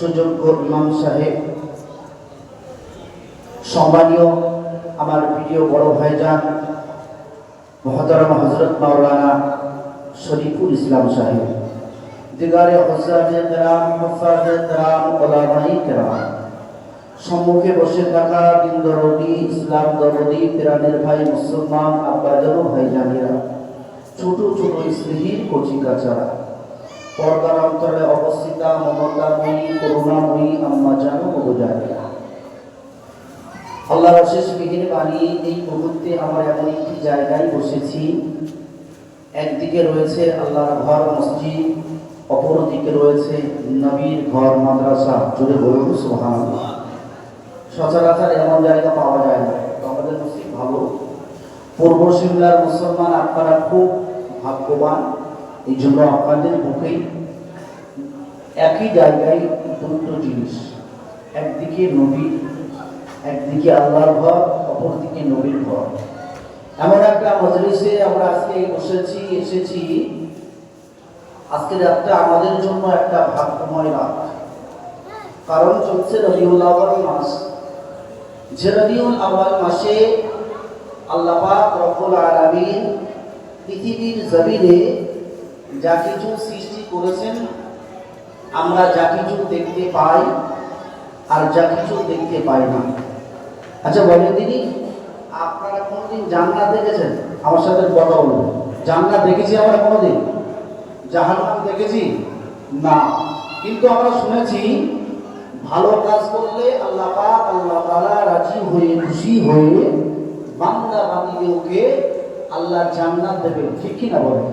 সুযোগ্য ইমাম সাহেব, সম্মানীয় আমার প্রিয় বড় ভাইজান মুহতারাম হযরত মাওলানা শরীফুল ইসলাম সাহেব, দিগারে হুজ্জাতে কেরাম, মুফাজ্জে কেরাম, উলামায়ে কেরাম, সম্মুখে বসে থাকা দিন দরদি, ইসলাম দরদি, প্রাণের ভাই মুসলমান আব্বাজান ও ভাইজানেরা, ছোট ছোট স্নেহীর কচিকাচারা, পর্দার অন্তরে অবস্থিতা মমতাময়ী, করুণাময়ী আম্মাজান ও বুজানেরা, আল্লাহর অশেষ মেহেরবানি। এই মুহূর্তে আমরা এমন একটি জায়গায় বসেছি, একদিকে রয়েছে আল্লাহর ঘর মসজিদ, অপরদিকে রয়েছে নবীর ঘর মাদ্রাসা। জোরে বলুন সুবহানাল্লাহ। সচরাচর এমন জায়গা পাওয়া যায় না, তো আমাদের নসিব ভালো। পূর্ব সিমলার মুসলমান আপনারা খুব ভাগ্যবান, এই জন্য আপনাদের বুকেই একই জায়গায় দুটো জিনিস, একদিকে নবী, একদিকে আল্লাহর ঘর, অপরদিকে নবীর ঘর। এমন একটা মজলিসে আমরা আজকে এসেছি। আজকে রাতটা আমাদের জন্য একটা ভাগ্যময় রাত, কারণ চলছে রবিউল আউয়াল মাস। যে রবিউল আউয়াল মাসে আল্লাহ পাক রব্বুল আলামিন পৃথিবীর জমিনে যা কিছু সৃষ্টি করেছেন, আমরা যা কিছু দেখতে পাই আর যা কিছু দেখতে পাই না। আচ্ছা বলেন দিদি, আপনারা কোনোদিন জান্নাত দেখেছেন? আমার সাথে কথা বলুন। জান্নাত দেখেছি আমরা কোনোদিন? জাহান্নাম দেখেছি না, কিন্তু আমরা শুনেছি ভালো কাজ করলে আল্লাহ পাক, আল্লাহ তাআলা রাজি হয়ে, খুশি হয়ে বান্দা বান্দীদেরকে আল্লাহ জান্নাত দেবে, ঠিক কি না বলেন?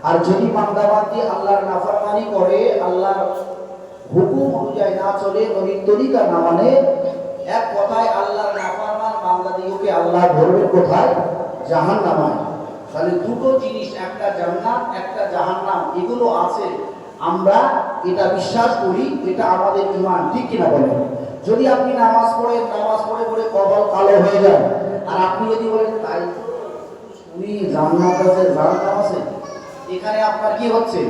আর যদি বান্দা বান্দী আল্লাহর নাফরমানি করে, আল্লাহর হুকুম অনুযায়ী না চলে, নবীর তরিকা না মানে, এক কথায় আল্লাহর নাফরমান বান্দাদিগকে আল্লাহ ধরবে কোথায়? জাহান্নামায়। তাহলে দুটো জিনিস, একটা জান্নাত, একটা জাহান্নাম, এগুলো আছে। আমরা এটা বিশ্বাস করি, এটা আমাদের ঈমান, ঠিক কিনা বলেন? যদি আপনি নামাজ পড়ে পড়ে কপাল কালো হয়ে যায়, আর আপনি যদি বলেন তাই উনি জান্নাত আছে, জাহান্নাম আছে, এখানে আপনার কি হচ্ছে?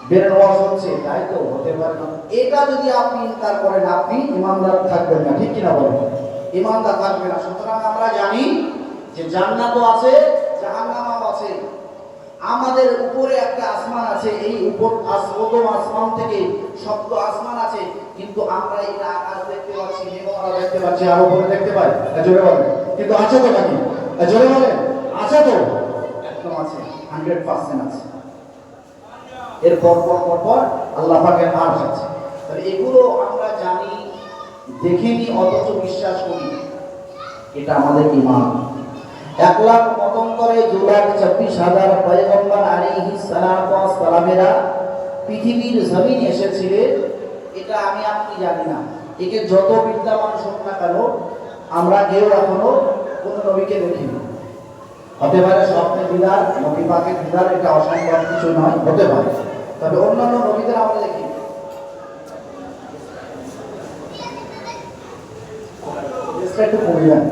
ব্রেন ওয়াশ হচ্ছে, তাই তো হতে পারে না। এটা যদি আপনি ইনকার করেন, আপনি ঈমানদার থাকবেন না, ঠিক কিনা বলেন? ঈমানদার থাকবেন না। সুতরাং আমরা জানি যে জান্নাতও আছে, জাহান্নামও আছে। আমাদের উপরে একটা আসমান আছে, এই উপর প্রথম আসমান থেকে সপ্ত আসমান আছে, কিন্তু আমরা এই আকাশ দেখতে পাচ্ছি, মেঘমালা দেখতে পাচ্ছি, আর উপরে দেখতে পাই? জোরে বলেন, কিন্তু আছে তো নাকি? জোরে বলেন, আছে তো? একদম আছে, 100% আছে। এর পর আল্লাহ পাকের আরশ আছে। তাহলে এগুলো আমরা জানি, দেখিনি, অথচ বিশ্বাস করি, এটা আমাদের ঈমান। 1,00,000 মতন্তরে 2,26,000 পয়গম্বর আলাইহিস সালাতু ওয়াস সালামেরা পৃথিবীর জমিনে এসেছিলেন, এটা আমি আপনি জানি না। একে যত বিদ্যামান হোক না কেন, আমরা কেউ এখনো কোন নবীকে দেখিনি। হতে পারে স্বপ্নে দিদার, নবী পাকের দিদার, এটা অসম্ভব কিছু নয়, হতে পারে। তবে অন্যান্য নবীদের আমরা দেখি। একটু কমে যান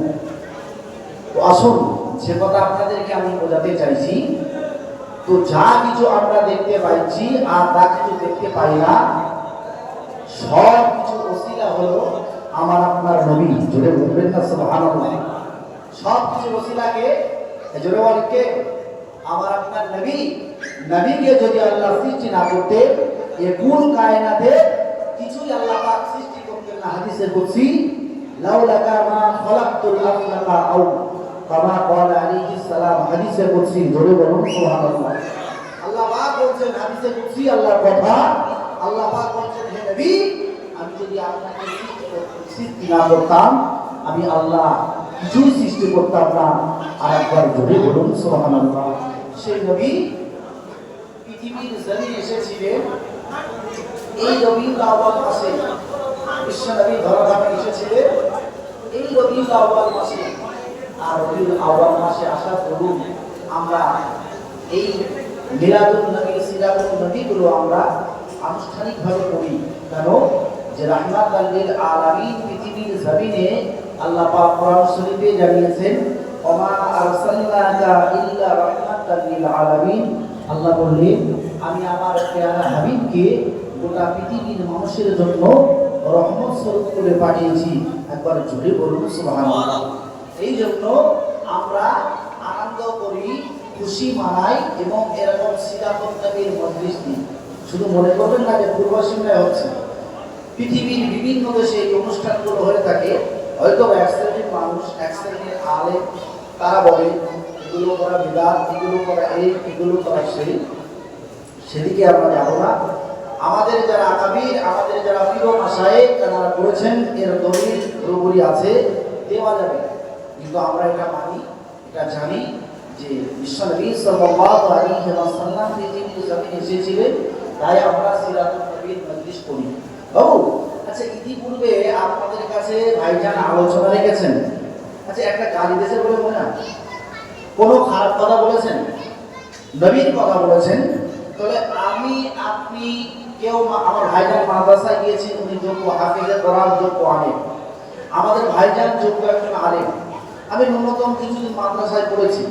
তো। আসুন, যে কথা আপনাদেরকে আমি বোঝাতে চাইছি, তো যা কিছু আমরা দেখতে পাইছি আর যা কিছু দেখতে পাই না, সব কিছু ওসিলা হলো আমার আপনার নবী। জোরে বলবেন না সুবহানাল্লাহ? সব কিছু ওসিলাকে, জোরে বলেন কে? আমার আপনার নবী। নবীকে যদি আল্লাহ সৃষ্টি না করতে, এই কুল কায়নাতে কিছুই আল্লাহ পাক সৃষ্টি করতেন না। হাদিসে কুদসি, লাউলাকা মা খালাকতুল আফলাকা আও কামা ক্বালা আলাইহিস সালাম। হাদিসে কুদসি, জোরে বলুন সুবহানাল্লাহ। আল্লাহ পাক বলেন হাদিসে কুদসি, আল্লাহর কথা, আল্লাহ পাক বলেন, হে নবী, আমি যদি আপনাকে সৃষ্টি না করতাম, আমি আল্লাহ কিছুই সৃষ্টি করতাম না। আর একবার জোরে বলুন সুবহানাল্লাহ। সেই নবী পৃথিবীর জমিনে এসেছিলেন এই রবিউল আউয়াল মাসে। বিশ্ব নবী ধরাধামে এসেছিলেন এই রবিউল আউয়াল মাসে। আর রবিউল আউয়াল মাসে আসার দরুন আমরা এই মিলাদুন নবী, সিরাতুন নবীগুলো আমরা আনুষ্ঠানিকভাবে করি। কেন? যে রাহমাতাল লিল আলামিন পৃথিবীর জমিনে আল্লাহ পাক কোরআন শরীফে জানিয়েছেন, ওমা আরসালনাকা ইল্লা রাহমাতাল লিল আলামিন। আল্লাহ বললেন, আমি আমার পেয়ারা হাবিবকে গোটা পৃথিবীর মানুষের জন্য রহমত স্বরূপ করে পাঠিয়েছি। একবার জোরে বলুন সুবহানাল্লাহ। এই জন্য আমরা আনন্দ করি, খুশি মানাই এবং এরকম সিরাতুন নবীর মজলিস দিই। শুধু মনে করবেন না যে পূর্বাসীনায় হচ্ছে, পৃথিবীর বিভিন্ন দেশে এই অনুষ্ঠানগুলো হয়ে থাকে। হয়তো এক শ্রেণীর মানুষ, এক শ্রেণীর আলেম, তারা বলে এগুলো করা বিদাত, এগুলো করা এই, এগুলো করা সেই। সেদিকে আমরা যাব না। আমাদের যারা আকাবির, আমাদের যারা পীর মাশায়েখ তারা বলেছেন এর দলিল পুরোপুরি আছে, দেওয়া যাবে। কিন্তু আমরা এটা মানি, এটা জানি যে বিশ্বনবী সাল্লাল্লাহু আলাইহি ওয়াসাল্লাম পৃথিবীতে জমিনে এসেছিলেন, তাই আমরা সিরাতুন নবীর মজলিস করি। বাবু, আচ্ছা ইতিপূর্বে আপনাদের কাছে ভাইজান আলোচনা রেখেছেন, আচ্ছা একটা গালি দিয়েছে বলে মনে হয়? কোনো খারাপ কথা বলেছেন? নবীর কথা বলেছেন? তাহলে আমি আপনি কেউ, আমার ভাইজান মাদ্রাসায় গিয়েছেন, উনি যোগ্য হাফেজে কোরআন, যোগ্য আলেম। আমাদের ভাইজান যোগ্য একজন আলেম। আমি ন্যূনতম কিছুদিন মাদ্রাসায় পড়েছি,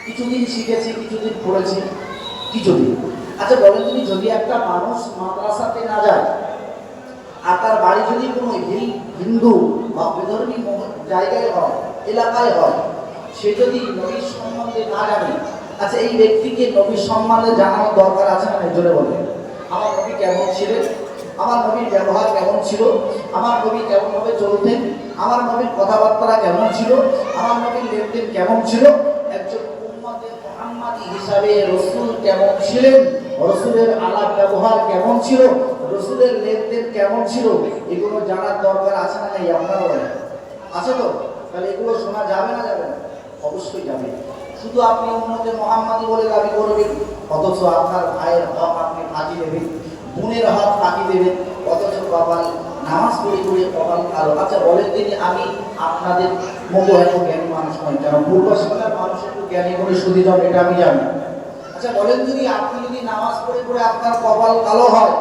কিছুদিন শিখেছি, কিছুদিন পড়েছি, কিছুদিন। আচ্ছা বলেন তুমি, যদি একটা মানুষ মাদ্রাসাতে না যায় আর তার বাড়ি যদি কোনো হিন্দু বা বেধর্মী জায়গায় হয়, এলাকায় হয়, সে যদি নবীর সম্বন্ধে না জানে, আচ্ছা এই ব্যক্তিকে নবীর সম্বন্ধে জানানোর দরকার আছে না? জোরে বলে। আমার নবী কেমন ছিলেন, আমার নবীর ব্যবহার কেমন ছিল, আমার নবী কেমনভাবে চলতেন, আমার নবীর কথাবার্তা কেমন ছিল, আমার নবীর লেনদেন কেমন ছিল, একজন উম্মতে মুহাম্মাদি হিসাবে রাসূল কেমন ছিলেন, রাসূলের আলাপ ব্যবহার কেমন ছিল, রাসূলের লেনদেন কেমন ছিল, এগুলো জানার দরকার আছে না? নেই? আপনারা বলেন আছে তো? তাহলে এগুলো শোনা যাবে না যাবে না? অবশ্যই যাবে। শুধু আপনি উম্মতে মুহাম্মাদি বলে দাবি করবেন, অথচ আপনার ভাইয়ের হক আপনি ফাঁকি দেবেন, বোনের হক ফাঁকি দেবেন, অথচ কপাল নামাজ পড়ে পড়ে কপাল কালো। আচ্ছা বলেন তিনি, আমি আপনাদের মতো এত জ্ঞানী মানুষ নয়, কেন পূর্বশালার মানুষ একটু জ্ঞানী করে সুদী যান, এটা আমি জানি। আচ্ছা বলেন যদি আপনি যদি নামাজ পড়ে পড়ে আপনার কপাল কালো হয়,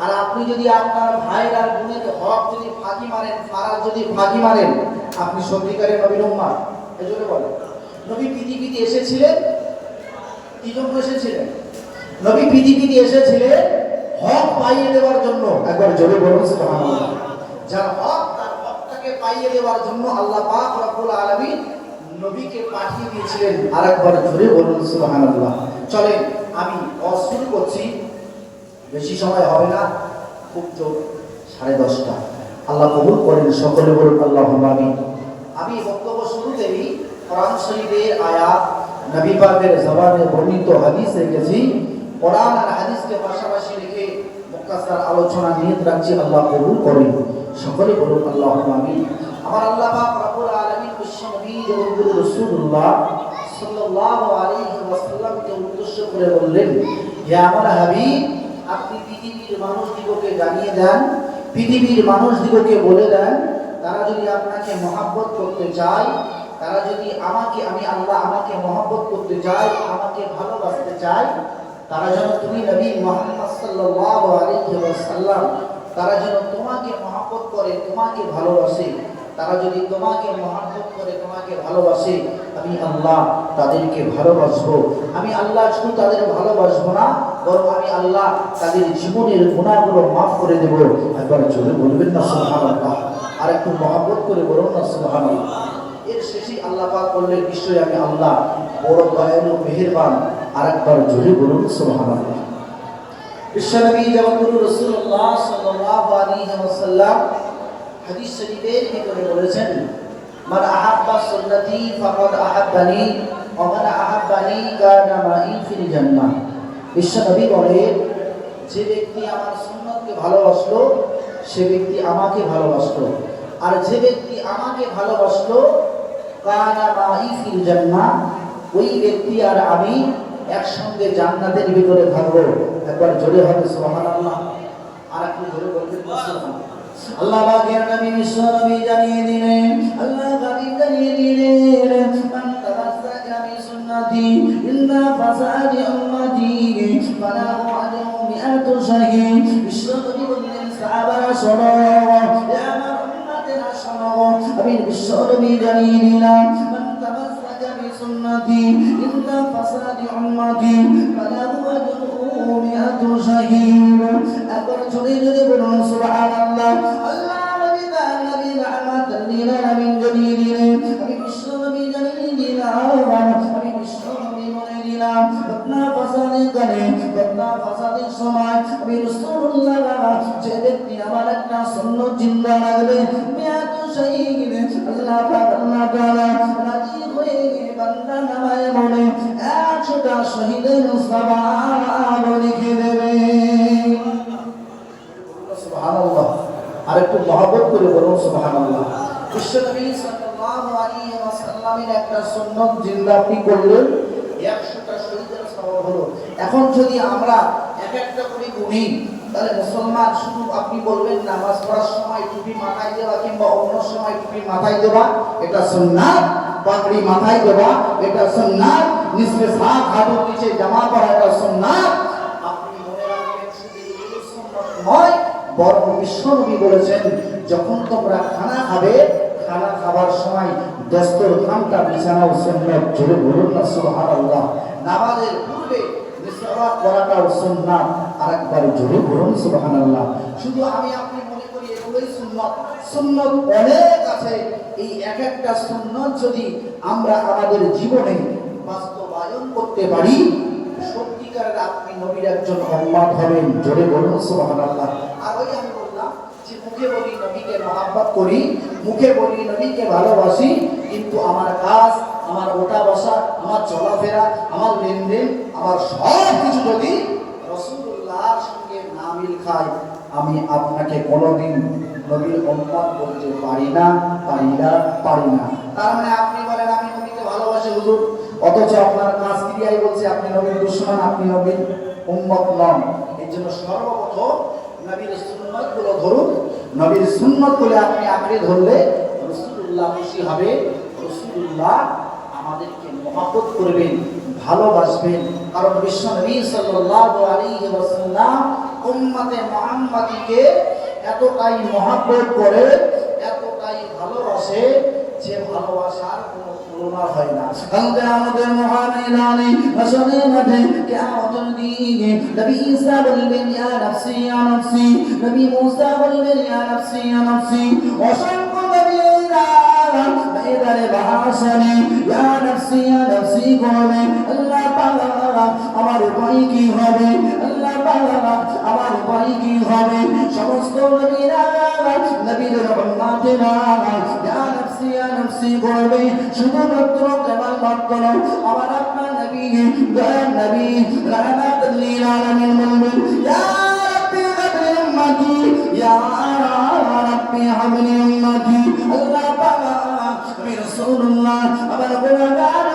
আর আপনি যদি আপনার ভাইয়ের আর বোনের হক যদি ফাঁকি মারেন, ফারাজ যদি ফাঁকি মারেন, আপনি সত্যিকারের নবীর উম্মত? এজন্য বলেন নবী পৃথিবীতে এসেছিলেন, কি জন্য এসেছিলেন? নবী পৃথিবীতে এসেছিলেন হক পাইয়ে দেওয়ার জন্য। একবার জোরে বলুন সুবহানাল্লাহ। যার হক, তার হকটাকে পাইয়ে দেওয়ার জন্য আল্লাহ পাক রব্বুল আলামিন নবীকে পাঠিয়ে দিয়েছিলেন। আরেকবার জোরে বলুন সুবহানাল্লাহ। চলেন আমি শুরু করছি, বেশি সময় হবে না, খুব জোর 10:30। আল্লাহ কবুল করেন, সকলে বলুন আল্লাহুম্মা আমিন। আমি বক্তব্য শুরুতেই কোরআন শরীফের আয়াত, নবী পাকের জবানে বর্ণিত হাদিস রেখেছি। কোরআন আর হাদিসকে পাশাপাশি রেখে মুক্তাসার আলোচনা নিয়ে রাখছি। আল্লাহ কবুল করেন, সকলে বলুন আল্লাহুম্মা আমিন। আমার আল্লাহ পাক রব্বুল আলামিন বিশ্বনবী জগৎগুরু রাসূলুল্লাহ সাল্লাল্লাহু আলাইহি ওয়াসাল্লামকে উদ্দেশ্য করে বললেন, হে আমার হাবিব, আপনি পৃথিবীর মানুষদিগকে জানিয়ে দেন, পৃথিবীর মানুষদিগকে বলে দেন, তারা যদি আপনাকে মহব্বত করতে চায়, তারা যদি আমি আল্লাহ আমাকে মহব্বত করতে চায়, আমাকে ভালোবাসতে চায়, তারা যেন তুমি নবী মুহাম্মদ সাল্লাল্লাহু আলাইহি ওয়াসাল্লাম, তারা যেন তোমাকে মহব্বত করে, তোমাকে ভালোবাসে। তারা যদি তোমাকে মহব্বত করে, তোমাকে ভালোবাসে, আমি আল্লাহ তাদেরকে ভালোবাসবো। আমি আল্লাহ শুধু তাদের ভালোবাসবো না, বরং আমি আল্লাহ তাদের জীবনের গুনাহগুলো মাফ করে দেব। একবার জোরে বলবেন না সুবহানাল্লাহ? আর একটু মহব্বত করে বলুন না সুবহানাল্লাহ। এর শেষে আল্লাহ পাক বললেন, নিশ্চয়ই আমি আল্লাহ বড় দয়ালু মেহেরবান। আরেকবার জোরে বলুন সুবহানাল্লাহ। বিশ্বনবী জগৎগুরু রাসূলুল্লাহ সাল্লাল্লাহু আলাইহি ওয়াসাল্লাম হাদিস শরীফের ভিতরে বলেছেন, মান আহাব্বা সুন্নতি ফাকাদ আহাব্বানি ওয়া মান আহাব্বানি কানা মাই ফিল জান্নাহ। বিশ্বনবী বলেন, যে ব্যক্তি আমার সুন্নতকে ভালোবাসলো, সে ব্যক্তি আমাকে ভালোবাসলো, আর যে ব্যক্তি আমাকে ভালোবাসলো, কানা মাই ফিল জান্নাহ, ওই ব্যক্তি আর আমি একসঙ্গে জান্নাতের ভিতরে থাকবো। একবার জোরে হবে সুবহানাল্লাহ। আর একটু জোরে বলবেন সুবহানাল্লাহ। আল্লাহ পাকের নবী বিশ্বনবী জানিয়ে দিলেন, আল্লাহ নবী জানিয়ে দিলেন, মান তামাসসাকা বিসুন্নতি ইন্না ফাসাদি উম্মতি ফালাহু আজরু মিআতু শাহীদ। বিশ্বনবী বললেন, সাহাবারা শোনো, হে আমার উম্মতেরা শোনো, আমি বিশ্বনবী জানিয়ে দিলাম, মান তামাসসাকা সুন্নতি ইন্না ফাসাদি উম্মতি ফালাহু আজরু মিআতু শাহীদ। একবার জোরে জোরে বলুন সুবহানাল্লাহ। আল্লাহ নবী নবী রাহমাতুল লিল আলামিন জানিয়ে দিলেন, আমি বিশ্ব নবী জানিয়ে দিলাম, আমি বিশ্ব নবী বলে দিলাম, ঘটনা ফাসাদের গানে ঘটনা ফাসাদের সময় আমি রাসূলুল্লাহ যে ব্যক্তি আমার একটা সুন্নাত জিন্দা রাখবে মিআতু শাহীদ, আল্লাহ পাক আল্লাহ তাআলা রাজি হয়ে বান্দা নামায় বলে 100টা শহীদের সওয়াব লিখে দেবে। সুবহানাল্লাহ। আর একটু মহব্বত করে বলুন সুবহানাল্লাহ। বিশ্বনবী সাল্লাল্লাহু আলাইহি ওয়াসাল্লামের একটা সুন্নাত জিন্দা আপনি করলেন, 100টা শহীদের সওয়াব হলো। এখন যদি আমরা এক একটা করে গুনি তাহলে মুসলমান শুধু আপনি বলবেন নামাজ পড়ার সময় টুপি মাথায় দেওয়া কিংবা অন্য সময় টুপি মাথায় দেওয়া এটা সুন্নাত, পাগড়ি মাথায় দেওয়া এটা সুন্নাত, নিচে সাত হাতের নিচে জামা পরা এটা সুন্নাত। আপনি মনে রাখবেন শুধু এই সুন্নাত নয়, বরং বিশ্বনবী বলেছেন যখন তোমরা খানা খাবে খানা খাবার সময় দস্তরখানটা বিছানাও সুন্নাত। জোরে বলুন না সুবহানাল্লাহ। নামাজের পূর্বে মিসওয়াক করাটাও সুন্নাত। আরেকবার জোরে বলুন সুবহানাল্লাহ। শুধু আমি আপনি মনে করি এগুলোই সুন্নাত, সুন্নাত অনেক আছে। এই এক একটা সুন্নাত যদি আমরা আমাদের জীবনে বাস্তবায়ন করতে পারি সত্যিকারের আপনি নবীর একজন উম্মত হবেন। জোরে বলুন সুবহানাল্লাহ। আর ওই আমি বললাম যে মুখে বলি নবীকে মহব্বত করি, মুখে বলি নবীকে ভালোবাসি, কিন্তু আমার কাজ, আমার ওঠা বসা, আমার চলাফেরা, আমার লেনদেন, আমার সব কিছু যদি রাসূলুল্লাহর সঙ্গে না মিল খায় আমি আপনাকে কোনোদিন নবীর উম্মত বলতে পারি না। তার মানে আপনি বলেন আমি নবীকে ভালোবাসি হুজুর, অথচ আপনার কাজ ক্রিয়াই বলছে আপনি নবীর দুশমন, আপনি নবীর উম্মত নন। এর জন্য সর্বপ্রথম নবীর সুন্নাতগুলো ধরুন। নবীর সুন্নাতগুলো আপনি আঁকড়ে ধরলে রাসূলুল্লাহ খুশি হবে, রাসূলুল্লাহ আমাদেরকে মহব্বত করবেন, ভালোবাসবেন। কারণ বিশ্বনবী সাল্লাল্লাহু আলাইহি ওয়াসাল্লাম উম্মতে মুহাম্মাদীকে এতটাই মহব্বত করে, এতটাই ভালোবাসে যে ভালোবাসার কোনো তুলনা হয় না। আমাদের মহামিলানে হাসরের মাঠে কিয়ামতের দিনে নবী ঈসা বলবেন ইয়া নাফসি ইয়া নাফসি, নবী মুসা বলবেন ইয়া নাফসি ইয়া নাফসি, অসংখ্য নবীরা ময়দানে বাহাসনে ইয়া নাফসি করবে। আল্লাহ তাআলা আমার উপায় কি হবে, আল্লাহ তাআলা আমার উপায় কি হবে। সমস্ত নবীরা নবীর উম্মতেরা ইয়া নাফসি করবে। শুধুমাত্র কেবলমাত্র আমার আপনার নবী দয়ার নবী রাহমাতুল লিল আলামিন বলবেন ইয়া রাব্বি হাবলি উম্মতি, ইয়া রাব্বি হাবলি উম্মতি। আল্লাহ তাআলা আমি রাসূলুল্লাহ আমার গুনাহগার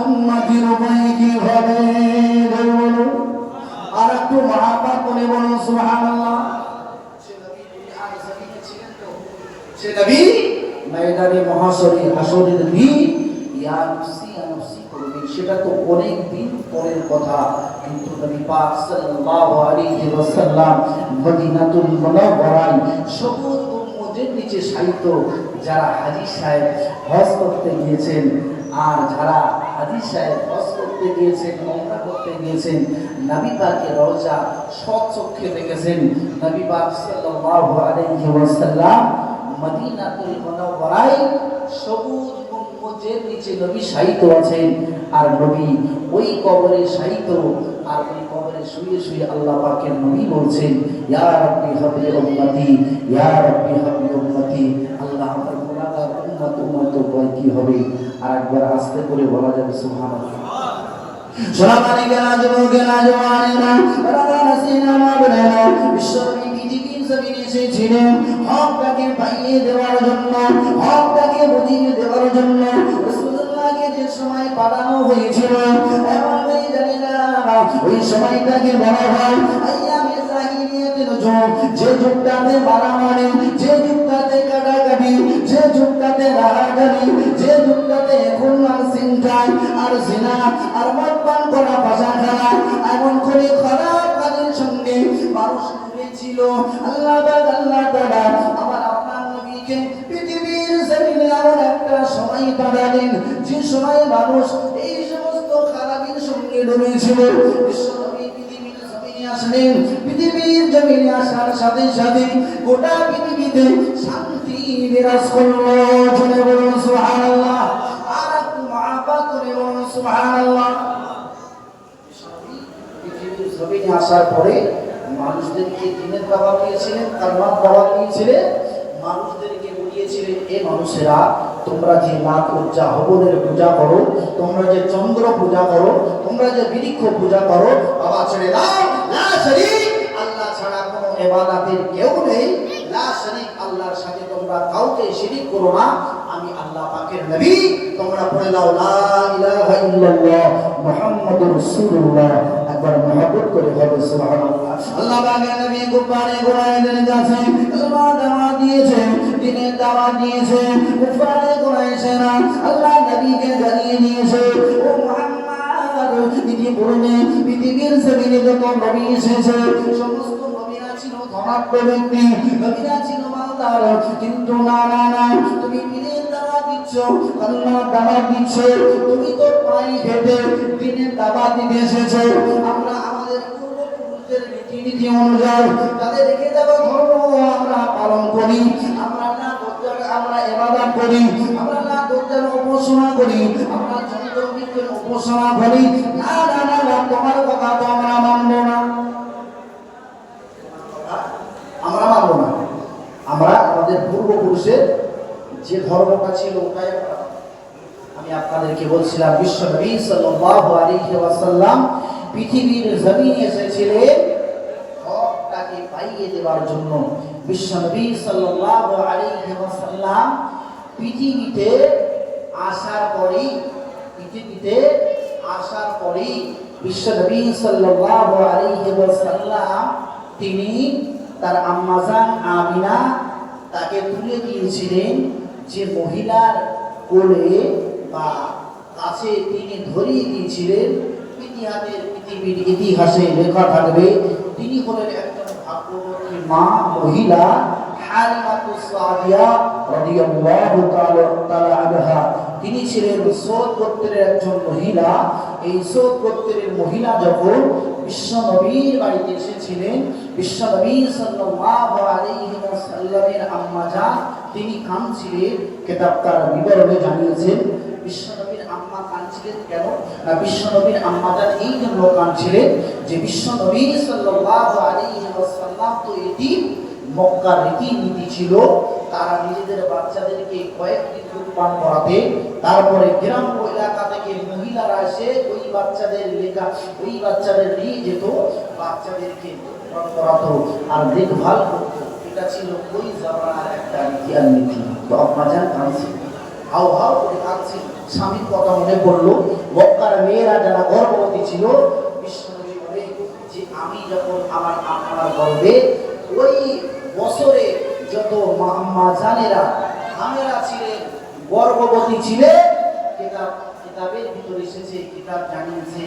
উম্মতির উপায় কি হবে। আর একটু মহব্বত করে বলুন সুবহানাল্লাহ। সে নবী দুনিয়ার জমিনে ছিলেন তো, সে নবী ময়দানে মহাশরে হাসরের দিন ইয়া নাফসি করবেন, সেটা তো অনেক দিন পরের কথা। কিন্তু নবী পাক সাল্লাল্লাহু আলাইহি ওয়াসাল্লাম মদিনাতুল মুনাওয়ারায় সবুজ গম্বুজের নিচে শায়িত যারা হাজী সাহেব হজ করতে গিয়েছেন, আর যারা হাজী সাহেব হজ করতে গিয়েছেন, উমরা করতে গিয়েছেন, নবী পাকের রওজা সচক্ষে দেখেছেন। নবী পাক সাল্লাল্লাহু আলাইহি ওয়াসাল্লাম মদিনাতুল মুনাওয়ারায় সবুজ গম্বুজের নিচে নবী শায়িত আছেন, আর নবী ওই কবরে শায়িত, আর ওই কবরে শুয়ে শুয়ে আল্লাহ পাকের নবী বলছেন ইয়া রাব্বি হাবলি উম্মতি, ইয়া রাব্বি হাবলি উম্মতি। আল্লাহ আমার গুনাহগার উম্মত বল কি হবে। আর একবার আস্তে করে বলা যাবে সুবহানাল্লাহ। সোনামানি গেলা যুবকেরা জওয়ানেরা রাজা নাসিনা মা বলেন বিশ্বনবী পৃথিবীর জমিনে এসেছিলেন হকটাকে পাইয়ে দেওয়ার জন্য, হকটাকে বুঝিয়ে দেওয়ার জন্য। রাসূলুল্লাহকে যে সময় পাঠানো হয়েছিল এমন নেই জানি না ওই সময়টাকে বলা হয় আইয়ামে জাহিলিয়াতের যুগ। যে যুগটাতে মারামারি, যে যুগটাতে কাটাকাটি, যে যুগটাতে রাহাজানি, যে যুগটাতে খুন আর ছিনতাই আর জিনা আর মদপান করা, ভাষা খেলা, এমন করে খারাপ কাজের সঙ্গে মানুষ ছিল। আল্লাহ তাআলা আমার আপনার নবীকে পৃথিবীর জমিনে এমন একটা সময় সময় কাটালেন, যে সময় মানুষ এই সমস্ত খারাপের সঙ্গে ডুবেছিল, বিশ্বনবী পৃথিবীর জমিনে আসলেন। পৃথিবীর জমিনে আসার সাথে সাথে গোটা পৃথিবীতে শান্তি বিরাজ করলো। জনে বলুন সুবহানাল্লাহ। আর একটু মহাব্বত করে বলুন সুবহানাল্লাহ। পৃথিবীর জমিনে আসার পরে মানুষদেরকে দ্বীনের দাওয়াত দিয়েছিলেন, কালিমার দাওয়াত দিয়েছিলেন, মানুষদেরকে বুঝিয়েছিলেন, এ মানুষেরা তোমরা যে লাত উজ্জা হবনের পূজা করো, তোমরা যে চন্দ্র পূজা করো, তোমরা যে বৃক্ষ পূজা করো, বাবা ছেড়ে দাও, লা শরীক, আল্লাহ ছাড়া কোনো ইবাদতের কেউ নেই, লা শরীক, আল্লাহর সাথে তোমরা কাউকে শিরিক করো না, আমি আল্লাহ পাকের নবী। তোমরা পড়ে দাও লা ইলাহা ইল্লাল্লাহ মুহাম্মাদুর রাসূলুল্লাহ। একবার মহব্বত করে হবে সুবহানাল্লাহ। আল্লাহ পাকের নবী কুফারে কুরাইশদের কাছে আল্লাহ দাওয়াত দিয়েছেন, দ্বীনের দাওয়াত দিয়েছেন। কুফারে কুরাইশরা আল্লাহ নবীকে জানিয়ে দিয়েছে, ও মুহাম্মদ, ইতিপূর্বে পৃথিবীর জমিনে যত নবী এসেছে সমস্ত নবীরা ছিল ধনাঢ্য ব্যক্তি, নবীরা ছিল মালদার, কিন্তু না না না, তুমি দ্বীনের দাওয়াত দিচ্ছ, আল্লাহর দাওয়াত দিচ্ছ, তুমি তো পায়ে হেঁটে দ্বীনের দাওয়াত দিতে এসেছো। আমরা আমাদের পূর্বপুরুষদের রীতিনীতি অনুযায়ী তাদের রেখে যাওয়া ধর্ম আমরা পালন করি, আমরা না আমরা ইবাদত করি, আমরা না দরজার উপাসনা করি, আমরা চন্দ্রবৃক্ষের উপাসনা করি। না না না না, তোমার কথা তো আমরা মানব না, আমরা মানব না। আমরা আমাদের পূর্বপুরুষের যে ধর্মটা ছিল ওটাই আমরা। আমি আপনাদেরকে বলছিলাম বিশ্বনবী সাল্লাল্লাহু আলাইহি ওয়াসাল্লাম পৃথিবীর জমিনে এসেছিলেন হকটাকে পাইয়ে দেওয়ার জন্য। বিশ্বনবী সাল্লাল্লাহু আলাইহি ওয়াসাল্লাম পৃথিবীতে আসার পরেই বিশ্বনবী সাল্লাল্লাহু আলাইহি ওয়াসাল্লাম তিনি তার আম্মাজান আমিনা তাকে তুলে দিয়েছিলেন, যে মহিলার কোলে বা কাছে তিনি ধরিয়ে দিয়েছিলেন। পৃথিবীর ইতিহাসে লেখা থাকবে তিনি হলেন একজন ভাগ্যবতী মা মহিলা হালিমাতুস সাদিয়া রাদিয়াল্লাহু তাআলা আনহা। তিনি ছিলেন সৌদ গোত্রের একজন মহিলা। এই সৌদ গোত্রের মহিলা যখন বিশ্বনবীর বাড়িতে এসেছিলেন, বিশ্বনবী সাল্লাল্লাহু আলাইহি ওয়াসাল্লামের আম্মা জান তিনি কাঁদছিলেন। কিতাব তার বিবরণে জানিয়েছেন বিশ্বনবীর আম্মা কাঁদছিলেন কেন না, বিশ্বনবীর আম্মা জান এই জন্য কাঁদছিলেন যে বিশ্বনবী সাল্লাল্লাহু আলাইহি ওয়াসাল্লাম তো এতিম, মক্কার রীতিনীতি ছিল তারা নিজেদের বাচ্চাদেরকে কয়েকদিন দুধ পান করাতে, তারপরে গ্রাম এলাকা থেকে মহিলারা এসে ওই বাচ্চাদের নিয়ে যেত, বাচ্চাদেরকে দুধ পান করাতো আর দেখভাল করতো। এটা ছিল ওই জামানার একটা রীতি আর নীতি। তো আপনার যান কাঁদছে, হাও হাও করে কাঁদছে, স্বামীর কথা মনে পড়লো। মক্কার মেয়েরা যারা গর্ভবতী ছিল, বিশ্বনবী বলে যে আমি যখন আপনার গর্ভে ওই বছরে যত মা জানেরা আমেরা ছিলেন গর্ভবতী ছিলেন, কিতাবের ভিতরে এসেছে, কিতাব জানিয়েছে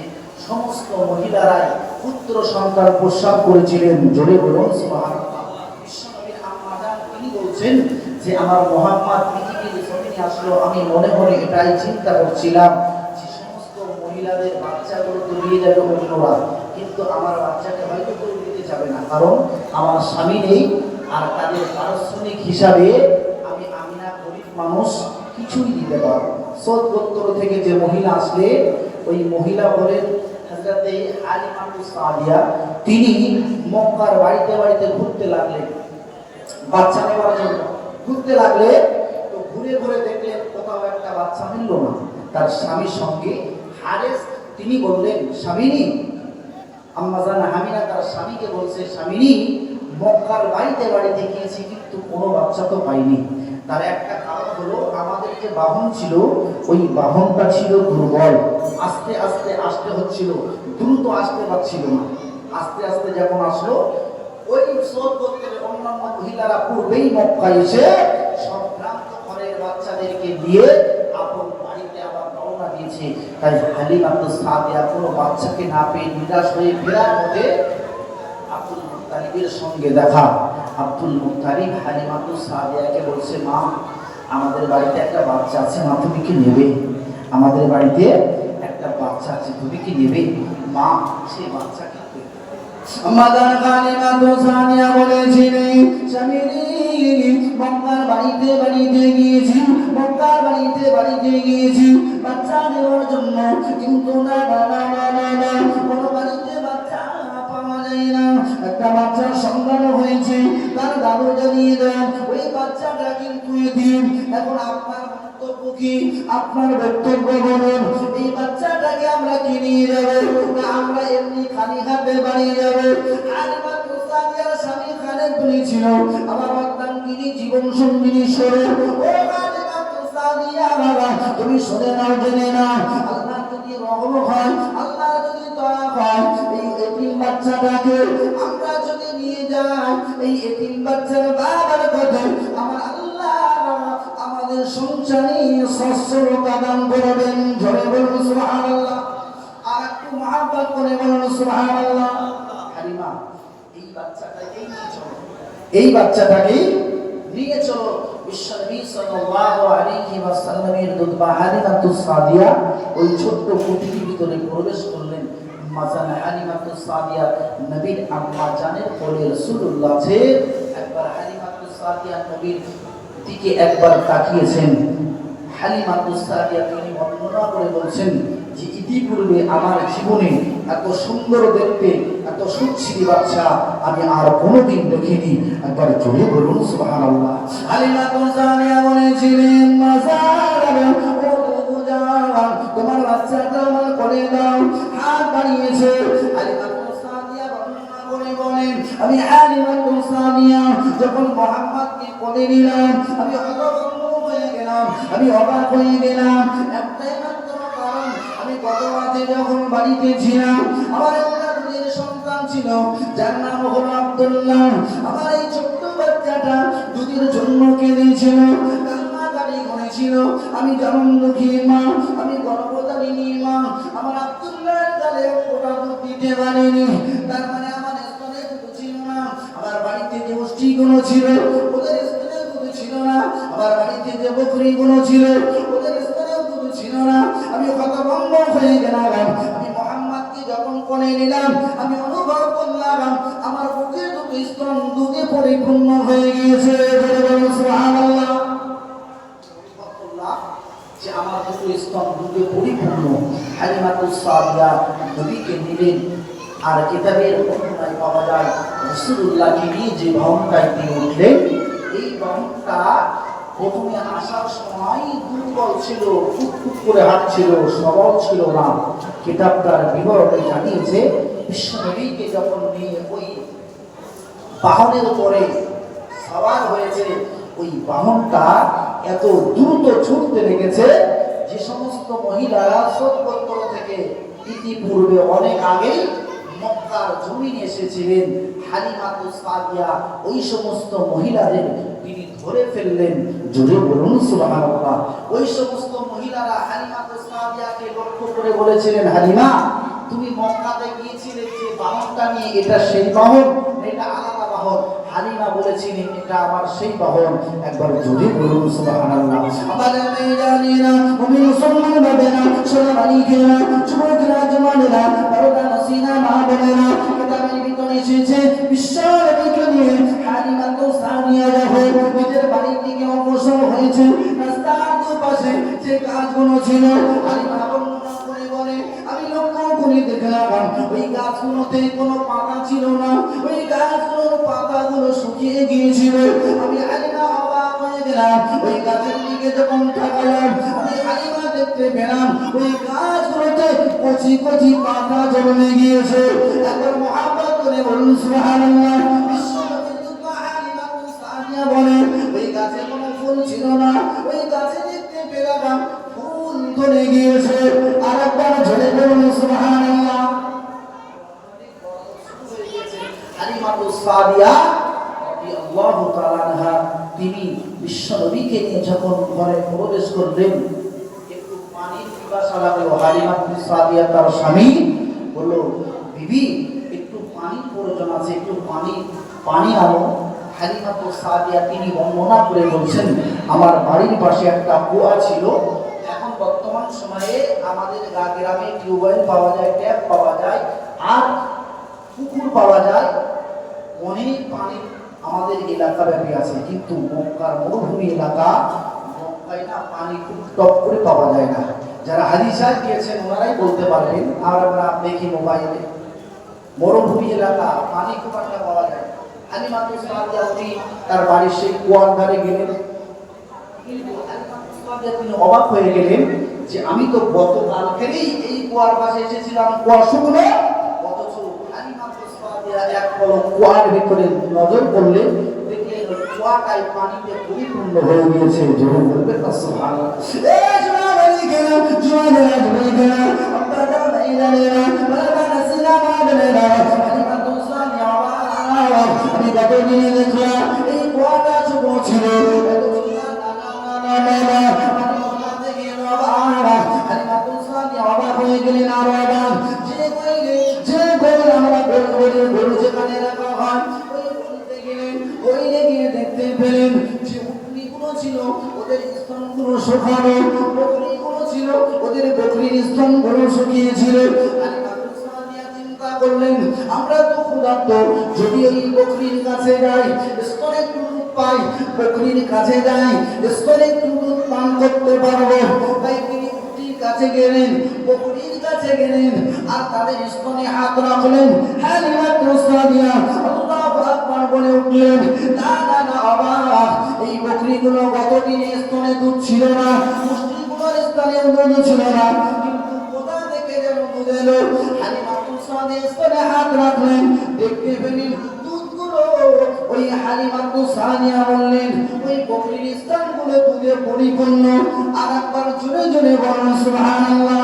সমস্ত মহিলারাই পুত্র সন্তান প্রসব করেছিলেন। জোরে বলুন সুবহানাল্লাহ। বিশ্বনবীর আম্মা জান তিনি বলছেন যে আমার মুহাম্মদ পৃথিবীর জমিনে আসলো, আমি মনে মনে এটাই চিন্তা করছিলাম যে সমস্ত মহিলাদের বাচ্চাগুলো তো নিয়ে যাবে অন্যরা, কিন্তু আমার বাচ্চাকে হয়তো কেউ নিতে যাবে না, কারণ আমার স্বামী নেই। আর তাদের পারিশ্রমিক হিসাবে আমি আমিনা গরিব মানুষ, কিছুই দিতে পারবো। সৌদ গোত্র থেকে যে মহিলা আসলে ওই মহিলা বলেন হযরতে হালিমাতুস সাদিয়া, তিনি মক্কার বাড়িতে বাড়িতে ঘুরতে লাগলেন, বাচ্চা নেওয়ার জন্য ঘুরতে লাগলে। তো ঘুরে ঘুরে দেখলেন কোথাও একটা বাচ্চা মিলল না। তার স্বামীর সঙ্গে হারেস তিনি বললেন, স্বামীনি, আম্মাজান হামিনা তার স্বামীকে বলছে, স্বামীনি, মক্কার বাড়িতে বাড়িতে গিয়েছি কিন্তু কোনো বাচ্চা তো পাইনি। তার একটা কারণ হলো আমাদের যে বাহন ছিল ওই বাহনটা ছিল দুর্বল, আস্তে আস্তে আসতে হচ্ছিল, দ্রুত আসতে পারছিল না। আস্তে আস্তে যখন আসলো, ওই সৌদ গোত্রের অন্যান্য মহিলারা পূর্বেই মক্কায় এসে সম্ভ্রান্ত ঘরের বাচ্চাদেরকে দিয়ে আপন বাড়িতে আবার রওনা দিয়েছে। তাই হালিমাতুস সাদিয়া কোনো বাচ্চাকে না পেয়ে নিরাশ হয়ে ফেরার পথে আব্দুল মুত্তালিবের সঙ্গে দেখা। আব্দুল মুত্তালিব হালিমাতুস সাদিয়াকে বলছে, মা আমাদের বাড়িতে একটা বাচ্চা আছে, মা তুমি কি নেবে? আমাদের বাড়িতে একটা বাচ্চা আছে, তুমি কি নেবে? মা সেই বাচ্চাকে মাদার খালিমা তো সানিয়া বলেছিলেন, স্বামী মক্কার বাড়িতে গিয়েছি, মক্কার বাড়িতে গিয়েছি বাচ্চা নেওয়ার জন্য, কিন্তু না না না না না কোনো বাড়িতে বাচ্চা পাওয়া যায় না। একটা বাচ্চার সন্তান হয়েছে, তার দাদু জানিয়ে দেন ওই বাচ্চাটা কিন্তু এতিম। এখন আপনার বক্তব্য কি? আপনার বক্তব্য বলুন, এই বাচ্চাটাকে আমরা কি নিয়ে যাবো না আমরা এমনি খালি হাতে বাড়ি যাবো? হালিমা তুসাদিয়ার স্বামী খালেদ বলেছিল, আমার অর্ধাঙ্গিনী জীবন সঙ্গিনী সরে, ও হালিমা তুসাদিয়া বাবা তুমি শুনে নাও, জেনে নাও, আল্লাহ যদি রহম হয়, আল্লাহ যদি দয়া হয়, এই এতিম বাচ্চাটাকে আমরা যদি নিয়ে যাই, এই এতিম বাচ্চার বাবার কথা আমার আল্লাহ আমাদের সংসারে সচ্ছলতা দান করবেন। জোরে বলুন সুবহানাল্লাহ, আর একটু মহব্বত করে বলুন সুবহানাল্লাহ। হালিমা এই বাচ্চাটাকেই নিয়ে চলো, এই বাচ্চাটাকেই নিয়ে চলো। বিশ্বনবী সাল্লাল্লাহু আলাইহি ওয়াসাল্লামের দুধবা হালিমা তুসাদিয়া ওই ছোট্ট কুটির ভিতরে প্রবেশ করলেন। মাজান হালিমা তুসাদিয়া নবীর আম্মা জানের কোলে রাসূলুল্লাহ আছে। একবার হালিমা তুসাদিয়া নবীর দিকে একবার তাকিয়েছেন। হালিমা তুসাদিয়া তিনি বর্ণনা করে বলছেন যে ইতিপূর্বে আমার জীবনে এত সুন্দর দেখতে, এত সুচ্ছিরি বাচ্চা আমি আর কোনোদিন দেখিনি। একবার জোরে বলুন সুবহানাল্লাহ। হালিমা তুসাদিয়া বলেছিলেন, তোমার বাচ্চাটা আমার কোলে দাও। হাত বাড়িয়েছে। হালিমা তুসাদিয়া বর্ণনা করে বলেন, আমি হালিমা তুসাদিয়া যখন মুহাম্মদকে কোলে নিলাম, আমি হতভম্ব হয়ে গেলাম, আমি অবাক হয়ে গেলাম। একটাই মাত্র কারণ, আমি গত রাতে যখন বাড়িতে ছিলাম, আমার একটা দুধের সন্তান ছিল, যার নাম হলো আব্দুল্লাহ। আমার এই ছোট্ট বাচ্চাটা দুধের জন্য কেঁদেছিল, কান্নাকাটি করেছিল। আমি যেমন দুঃখী মা, আমি গর্ভধারিণী মা, আমার আব্দুল্লাহর গালে ওটা দুধ দিতে পারিনি। তার মানে আমার স্তনে দুধ ছিল না। আমার বাড়িতে যে অষ্টিগুলো ছিল ওদের স্তনে দুধ ছিল না। আমার বাড়িতে যে বকরিগুলো ছিল ওদের স্তনেও দুধ ছিল না। আমি হতভম্ব হয়ে গেলাম। আমি মুহাম্মদকে যখন কোলে নিলাম, আমি অনুভব করলাম আমার বুকের দুটি স্তন দুধে পরিপূর্ণ হয়ে গিয়েছে। সুবহানাল্লাহ, যে আমার দুটি স্তন দুধে পরিপূর্ণ। হালিমা তুসাদিয়া নবীকে নিলেন। আর কিতাবের বর্ণনায় পাওয়া যায় রাসূলুল্লাহকে নিয়ে যে বাহনটায় তিনি উঠলেন, এই বাহনটা প্রথমে আসার সময় দুর্বল ছিল, ফুটফুট করে হাঁটছিল, সবল ছিল না। কিতাবটার বিবরণে জানিয়েছে বিশ্বনবীকে যখন নিয়ে ওই বাহনের উপরে সওয়ার হয়েছে, ওই বাহনটা এত দ্রুত ছুটতে লেগেছে যে সমস্ত মহিলারা সত্তর থেকে ইতিপূর্বে অনেক আগেই মক্কার জমিনে এসেছিলেন, হালিমা তুসাদিয়া ওই সমস্ত মহিলাদের তিনি ধরে ফেললেন। জোরে বলুন সুবহানাল্লাহ। ওই সমস্ত মহিলারা হালিমা তুসাদিয়াকে লক্ষ্য করে বলেছিলেন, হালিমা তুমি মক্কাতে গিয়েছিলে যে বাহনটা নিয়ে, এটা সেই বাহন, এটা আলাদা বাহন? হালিমা বলেছিলেন, এটা আমার সেই বাহন। একবার জোরে বলুন সুবহানাল্লাহ। আমাদের মেয়েরা মুমিন মুসলমান বাবেরা সোনামানিকেরা যুবকরা জওয়ানেরা পর্দা নসিনা মা বোনেরা, কিতাবের ভিতরে এসেছে বিশ্বনবীকে নিয়ে হালিমা তুসাদিয়া যখন নিজের বাড়ি থেকে অগ্রসর হয়েছে, রাস্তার দুপাশে যে গাছগুলো ছিল, হালিমা বর্ণনা করে বলে, আমি লক্ষ্য করে দেখলাম ওই গাছগুলোতে কোনো পাতা ছিল না, ওই গাছগুলোর পাতাগুলো শুকিয়ে গিয়েছিল। আমি হালিমা অবাক হয়ে গেলাম। ওই গাছের দিকে যখন তাকালাম, আমি হালিমা দেখতে পেলাম ওই গাছগুলোতে কচি কচি পাতা জন্মে গিয়েছে। একবার মুহাব্বত করে বলুন সুবহানাল্লাহ। বিশ্বনবী হালিমা তুসাদিয়া বলেন, ওই গাছে কোনো ফুল ছিল না, ওই গাছে দেখতে পেলাম ফুল ধরে গিয়েছে। আর একবার ঝরে বলুন সুবহানাল্লাহ। হালিমা তুসাদিয়া রাদিয়াল্লাহু তাআলা আনহা তিনি বিশ্বনবীকে নিয়ে যখন ঘরে প্রবেশ করলেন, একটু পানির পিপাসা লাগলো। হালিমা তুসাদিয়া তার স্বামী বলল, বিবি একটু পানির প্রয়োজন আছে, একটু পানি আনো। হালিমাতুস সাদিয়া তিনি বর্ণনা করে বলছেন, আমার বাড়ির পাশে একটা কুয়া ছিল। এখন বর্তমান সময়ে আমাদের গ্রামে টিউবওয়েল পাওয়া যায়, ট্যাপ পাওয়া যায়, আর পুকুর পাওয়া যায়, অনেক পানি আমাদের এলাকা ব্যাপী আছে। কিন্তু মক্কার মরুভূমি এলাকা, মক্কায় না পানি খুব টপ করে পাওয়া যায় না। যারা হাদিসায় দিয়েছেন ওনারাই বলতে পারবেন, আর আমরা দেখি মোবাইলে মরুভূমি এলাকা পানি খুব একটা পাওয়া যায়। হালিমাতুস সাদিয়া উনি তার বাড়ির সেই কুয়ার ধারে গেলেন। তিনি অবাক হয়ে গেলেন যে আমি তো গতকালকেই এই কুয়ার পাশে এসেছিলাম, কুয়া শুকনো, অথচ হালিমাতুস সাদিয়া এক পলক কুয়ার ভিতরে নজর করলেন, দেখলেন ওই কুয়াটাই পানিতে পরিপূর্ণ হয়ে গিয়েছে। জোরে বলবেন না সুবহানাল্লাহ। এই জোয়ানি কেন জোয়ানি কেন আপনারা মাইলানেরা বাবা সিলামা বলেরা হালিমাতুস সাদিয়া আমি গতদিনে দেখলাম এই কুয়াটা শুকনো ছিল। অবাক হয়ে গেলেন, আরো অবাক যে আমরা গরু যেখানে রাখা হয় ওই গিয়ে দেখতে পেলেন যে উটনিগুলো ছিল ওদের স্তনগুলো শুকানো, বকরিগুলো ছিল ওদের বকরির স্তনগুলো শুকিয়েছিল। চিন্তা করলেন আমরা তো ক্ষুধার্ত, যদি ওই বকরির কাছে যাই স্তনে একটু দুধ পাই, বকরির কাছে যাই স্তনে একটু দুধ পান করতে পারবো। তাই তিনি উটনির কাছে গেলেন, বকরির কাছে গেলেন, আর তাদের স্তনে হাত রাখলেন। হালিমাতুস সাদিয়া আল্লাহু আকবার বলে উঠলেন, না না না অবাক, এই বকরিগুলো গতদিনে স্তনে দুধ ছিল না, মুষ্টিগুলোর স্তনে দুধ ছিল না, কিন্তু কোথা থেকে যেন দুধ এলো। হালিমাতুস সাদিয়া স্তনে হাত রাখলেন, দেখতে পেলেন দুধগুলো। ওই হালিমাতুস সাদিয়া বললেন ওই বকরির স্তনগুলো দুধে পরিপূর্ণ। আর একবার জোরে জোরে বলুন সুবহানাল্লাহ।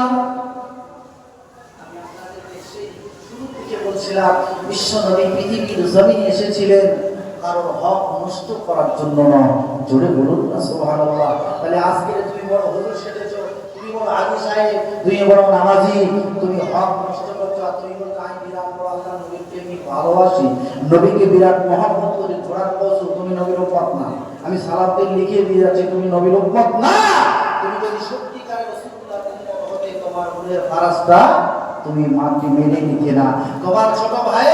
বলছিলাম বিশ্ব নবী পৃথিবীর জমিনে এসেছিলেন কারোর হক নষ্ট করার জন্য নয়। জোরে বলুন না সুবহানাল্লাহ। তাহলে আজকে তুমি বড় হুজুর সেজেছো, তুমি বড় আলী সাহেব, তুমি বড় নামাজি, তুমি হক নষ্ট করছো, আর তুমি বলছো আমি বিরাট বড় আল্লাহ নবীকে আমি ভালোবাসি, নবীকে বিরাট মহব্বত করি, ঘোড়ার বলছো তুমি নবীর উম্মত না। আমি সালাতে লিখে দিয়ে যাচ্ছি তুমি নবীর উম্মত না। তুমি যদি সত্যিকারের রাসূলুল্লাহর উম্মত হতে তোমার মনের ফারাজটা তুমি মাটি মেনে নিতে না, তোমার ছোট ভাই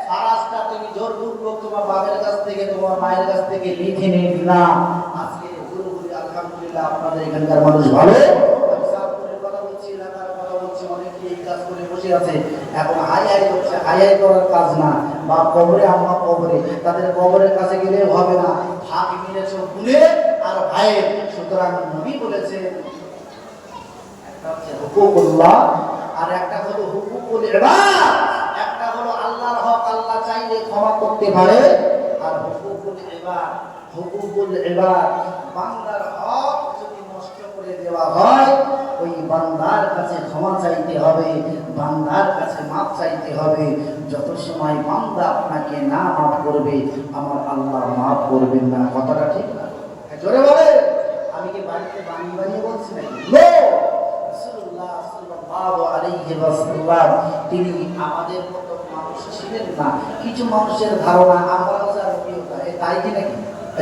ফারাজটা তুমি জোরপূর্বক তোমার বাবার কাছ থেকে তোমার মায়ের কাছ থেকে লিখে নিন না। আজকে পুরোপুরি আলহামদুলিল্লাহ আপনাদের এখানকার মানুষ ভালো। আমি সাপুরের কথা বলছি, এলাকার কথা বলছি, অনেকেই এই কাজ করে বসে আছে। এখন হাই হাই করছে, হাই হাই করার কাজ না, বা কবরে আমরা কবরে, তাদের কবরের কাছে গেলে হবে না, ভাগ মিলেছে ভুলে আর ভাইয়ের। সুতরাং নবী বলেছেন একটা হচ্ছে হুকুকুল্লাহ, আর একটা হলো হুকুকুল ইবাদ। একটা হলো আল্লাহর হক আল্লাহ চাইলে ক্ষমা করতে পারে, আর হুকুকুল ইবাদ, হুকুকুল ইবাদ বান্দার হক যদি নষ্ট করে দেওয়া হয় ওই বান্দার কাছে ক্ষমা চাইতে হবে, বান্দার কাছে মাফ চাইতে হবে। যত সময় বান্দা আপনাকে না মাফ করবে আমার আল্লাহ মাফ করবেন না। কথাটা ঠিক না? জোরে বলে। আমি কি বাড়িতে বানিয়ে বানিয়ে বলছি নাকি? তিনি আমাদের মতো মানুষ ছিলেন না। কিছু মানুষের ধারণা আমরা তাই কি নাকি?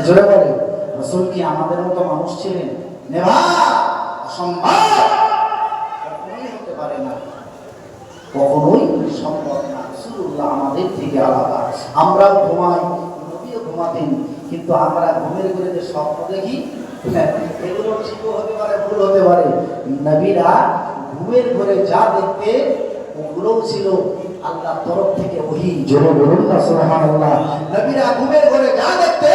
জোরে বলে। রাসূল কি আমাদের মতো মানুষ ছিলেন? নেভা, অসম্ভব, কখনোই হতে পারে না, কখনোই সম্ভব না। রাসূলুল্লাহ আমাদের থেকে আলাদা। আমরাও ঘুমাই, নবীও ঘুমাতেন, কিন্তু আমরা ঘুমের ঘরে যে স্বপ্ন দেখি এগুলো ঠিকও হতে পারে, ভুল হতে পারে। নবীরা ঘুমের ঘরে যা দেখতে ওগুলোও ছিল আল্লাহর তরফ থেকে ওহী। জোরে বলুন না সুবহানাল্লাহ। নবীরা ঘুমের ঘরে যা দেখতে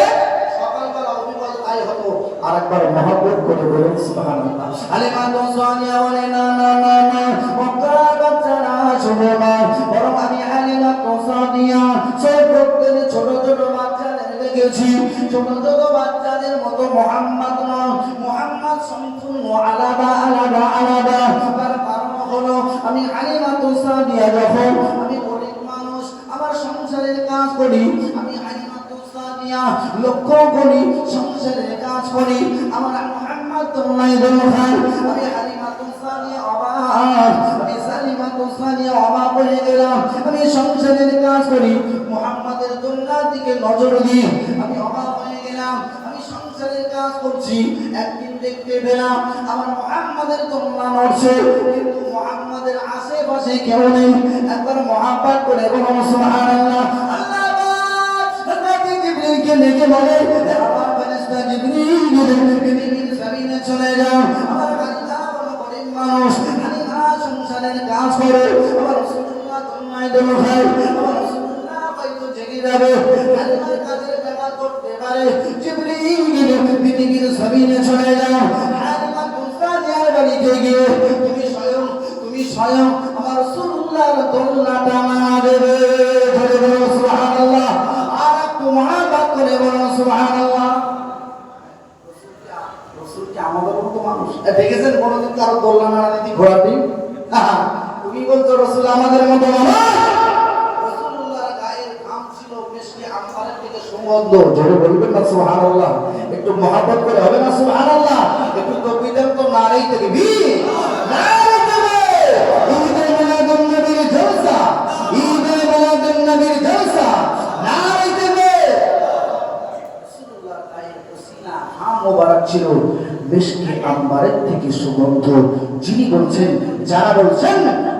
সকালবেলা অভিমত তাই হতো। আরেকবার মহব্বত করে বলুন সুবহানাল্লাহ। হালিমাতুস সাদিয়া বলে না না না না মক্কার বাচ্চারা শুনে না, বরং আমি হালিমাতুস সাদিয়া সেই প্রত্যেক ছোট ছোট বাচ্চাদের দেখেছি। ছোট ছোট বাচ্চাদের মতো মুহাম্মদ না, মুহাম্মদ সম্পূর্ণ আলাদা আলাদা আলাদা। তার কারণ হলো আমি হালিমাতুস সাদিয়া যখন আমি গরিব মানুষ, আমার সংসারের কাজ করি, আমি হালিমাতুস সাদিয়া লক্ষ্য করি সংসারের কাজ করি, আমার মুহাম্মদ তো নাই দরকার। আমি হালিমাতুস সাদিয়া অবাক, আমি হালিমাতুস তুসানিয়া অবাক হয়ে গেলাম। আমি সংসারের কাজ করি, মুহাম্মাদের দোলনার দিকে নজর দিই, আমি অবাক হয়ে গেলাম। আমি সংসারের কাজ করছি, একদিন দেখতে পেলাম আমার মুহাম্মাদের দোলনা নড়ছে, কিন্তু মুহাম্মাদের আশেপাশে কেউ নেই। একবার মুহাব্বত করে বলুন সুবহানাল্লাহ। আল্লাহ জিবরিলকে ডেকে বলে, আমার ফেরেশতা জিবরিল জমিনে চলে যাও। আমার হালিমা বড় গরিব মানুষ, হালিমা সংসারের কাজ করে, আমার রাসূলুল্লাহ দোলনায় দোল খায়, আমার রাসূলুল্লাহ হয়তো জেগে যাবে, হালিমার কাজের টাকা করতে পারে। জিবরিল পৃথিবীর জমিনে চলে যাও, হালিমা তুসানিয়ার বাড়িতে গিয়ে তুমি স্বয়ং আমার রাসূলুল্লাহর দোলনাটা মারবে। ধরে বলো সুবহানাল্লাহ। আর একটু মুহাব্বত করে বলো সুবহানাল্লাহ। রাসূলকে আমাদের মতো মানুষ দেখেছেন কোনদিন কারো দোলনা নাড়া দিতে ঘোরাতে? তুমি বলছো রাসূল আমাদের মতো মানুষ। রাসূলুল্লাহর গায়ের ঘাম ছিল মিশকে আম্বারের থেকে সুগন্ধ। জোরে বলবেন না সুবহানাল্লাহ। একটু মুহাব্বত করে হবে না সুবহানাল্লাহ। একটু তাকবীর দেন তো, নারে তাকবীর, নারে তাকবীর। ঈদে মিলাদুন নবীর জলসা, ঈদে মিলাদুন নবীর জলসা, নারে তাকবীর। রাসূলুল্লাহর গায়ের পসিনা ঘাম মোবারক ছিল মিশকে আম্বারের থেকে সুগন্ধ। যিনি বলছেন, যারা বলছেন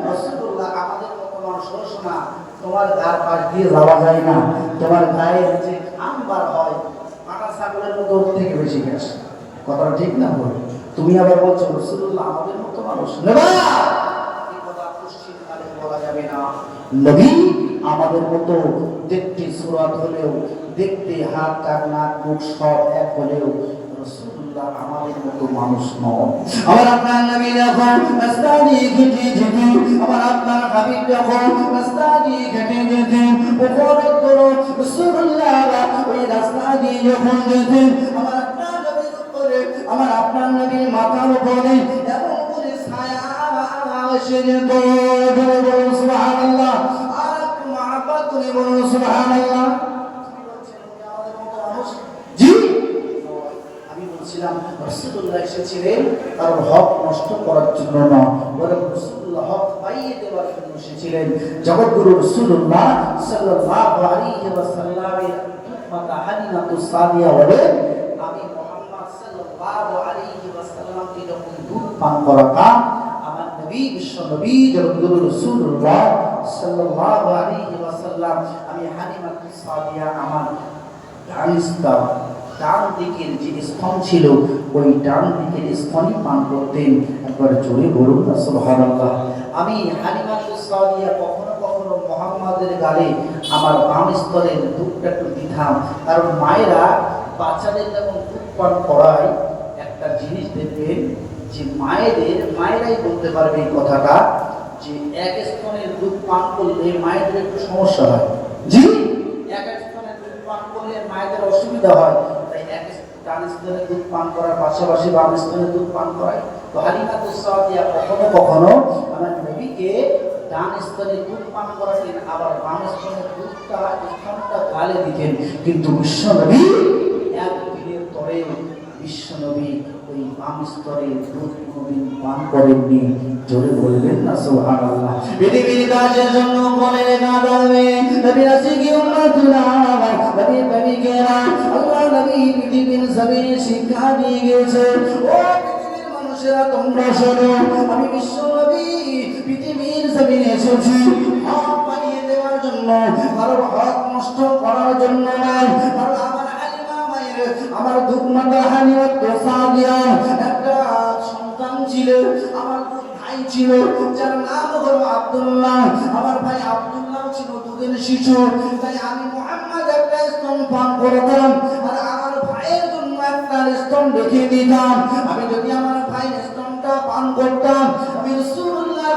রাসূলুল্লাহ আমাদের মতো মানুষ, শোনা তোমার গার পাশ দিয়ে যাওয়া যায় না, তোমার গায়ের যে আম্বার হয় কাটা ছাগলের মতো ওর থেকে বেশি গ্যাস। কথাটা ঠিক না? বল তুমি আবার বলছো রাসূলুল্লাহ আমাদের মতো মানুষ। নেবা এই কথা পশ্চিম কালে বলা যাবে না। নবী আমাদের মতো দেখতে সুরাত হলেও, দেখতে হাত কান নাক মুখ সব এক হলেও রাসূলুল্লাহ আমাদের মতো মানুষ নয়। আমার আপনার নবী যখন রাস্তা দিয়ে হেঁটে যেতেন, আমার আপনার হাবিব যখন রাস্তা দিয়ে হেঁটে যেতেন, উপরে তোর রাসূলুল্লাহ ওই রাস্তা দিয়ে যখন যেতেন, আমার আপনার নবীর উপরে, আমার আপনার নবীর মাথার উপরে এমন করে ছায়া এসে যেত। বলুন সুবহানাল্লাহ। আর একটু মুহাব্বত করে বলুন সুবহানাল্লাহ। রাসূলুল্লাহ এসেছিলেন কারণ হক নষ্ট করার জন্য না, বরং রাসূলুল্লাহ হক পাইয়ে দেওয়ার জন্য এসেছিলেন। জগৎগুরু রাসূলুল্লাহ সাল্লাল্লাহু আলাইহি ওয়াসাল্লামের মাতা হালিমা তুসানিয়া বলেন, আমি মুহাম্মদ সাল্লাল্লাহু আলাইহি ওয়াসাল্লামকে যখন দুধ পান করাতাম, আমার নবী বিশ্ব নবী জগৎগুরু রাসূলুল্লাহ সাল্লাল্লাহু আলাইহি ওয়াসাল্লাম, আমি হালিমা তুসানিয়া আমার ডান দিকের যে স্তন ছিল ওই ডান দিকের স্তনই পান করতেন। একবার জোরে বলুন না সুবহানাল্লাহ। আমি হালিমা তুসানিয়া কখনো কখনো মুহাম্মাদের গালে আমার বাম স্তনের দুধটা একটু দিতাম, কারণ মায়েরা বাচ্চাদের যখন দুধ পান করায় একটা জিনিস দেখবেন যে মায়েরাই বলতে পারবে এই কথাটা, যে এক স্তনের দুধ পান করলে মায়েদের একটু সমস্যা হয়। জি, এক স্তনের দুধ পান করলে মায়েদের অসুবিধা হয়, তাই এক ডান স্তনের দুধ পান করার পাশাপাশি বাম স্তনের দুধ পান করায়। তো হালিমা তুসানিয়া কখনো কখনো আমার নবীকে ডান স্তনের দুধ পান করাতেন, আবার বাম স্তনের স্তনটা গালে দিতেন। কিন্তু বিশ্বনবী একদিনের তরে বিশ্বনবী ওই বাম স্তরে দুধ কোনদিন পান করেননি। জোরে বলবেন না সুবহানাল্লাহ। পৃথিবীর কাজের জন্য বলে রেখা যাবে নবী রাসূলকে উম্মতুল্লাহ, নবী প্রেমিকেরা, আল্লাহ নবী পৃথিবীর জমিনে শিক্ষা দিয়ে গেছে। ও পৃথিবীর মানুষেরা তোমরা শোনো, আমি বিশ্বনবী পৃথিবীর জমিনে এসেছি হক পাইয়ে দেওয়ার জন্য, কারোর হক নষ্ট করার জন্য নয়। কারণ আমার হালিমা মায়ের, আমার দুধমাতা হালিমা তুসানিয়া একটা সন্তান ছিল, আমার ভাই ছিল যার নাম হলো আব্দুল্লাহ। আমার ভাই আব্দুল্লাহ ছিল দুধের শিশু, তাই আমি মুহাম্মদ একটা স্তন পান করতাম আর আমার ভাইয়ের জন্য একটা স্তন রেখে দিতাম। আমি যদি আমার ভাইয়ের স্তনটা পান করতাম, আমি রাসূলুল্লাহ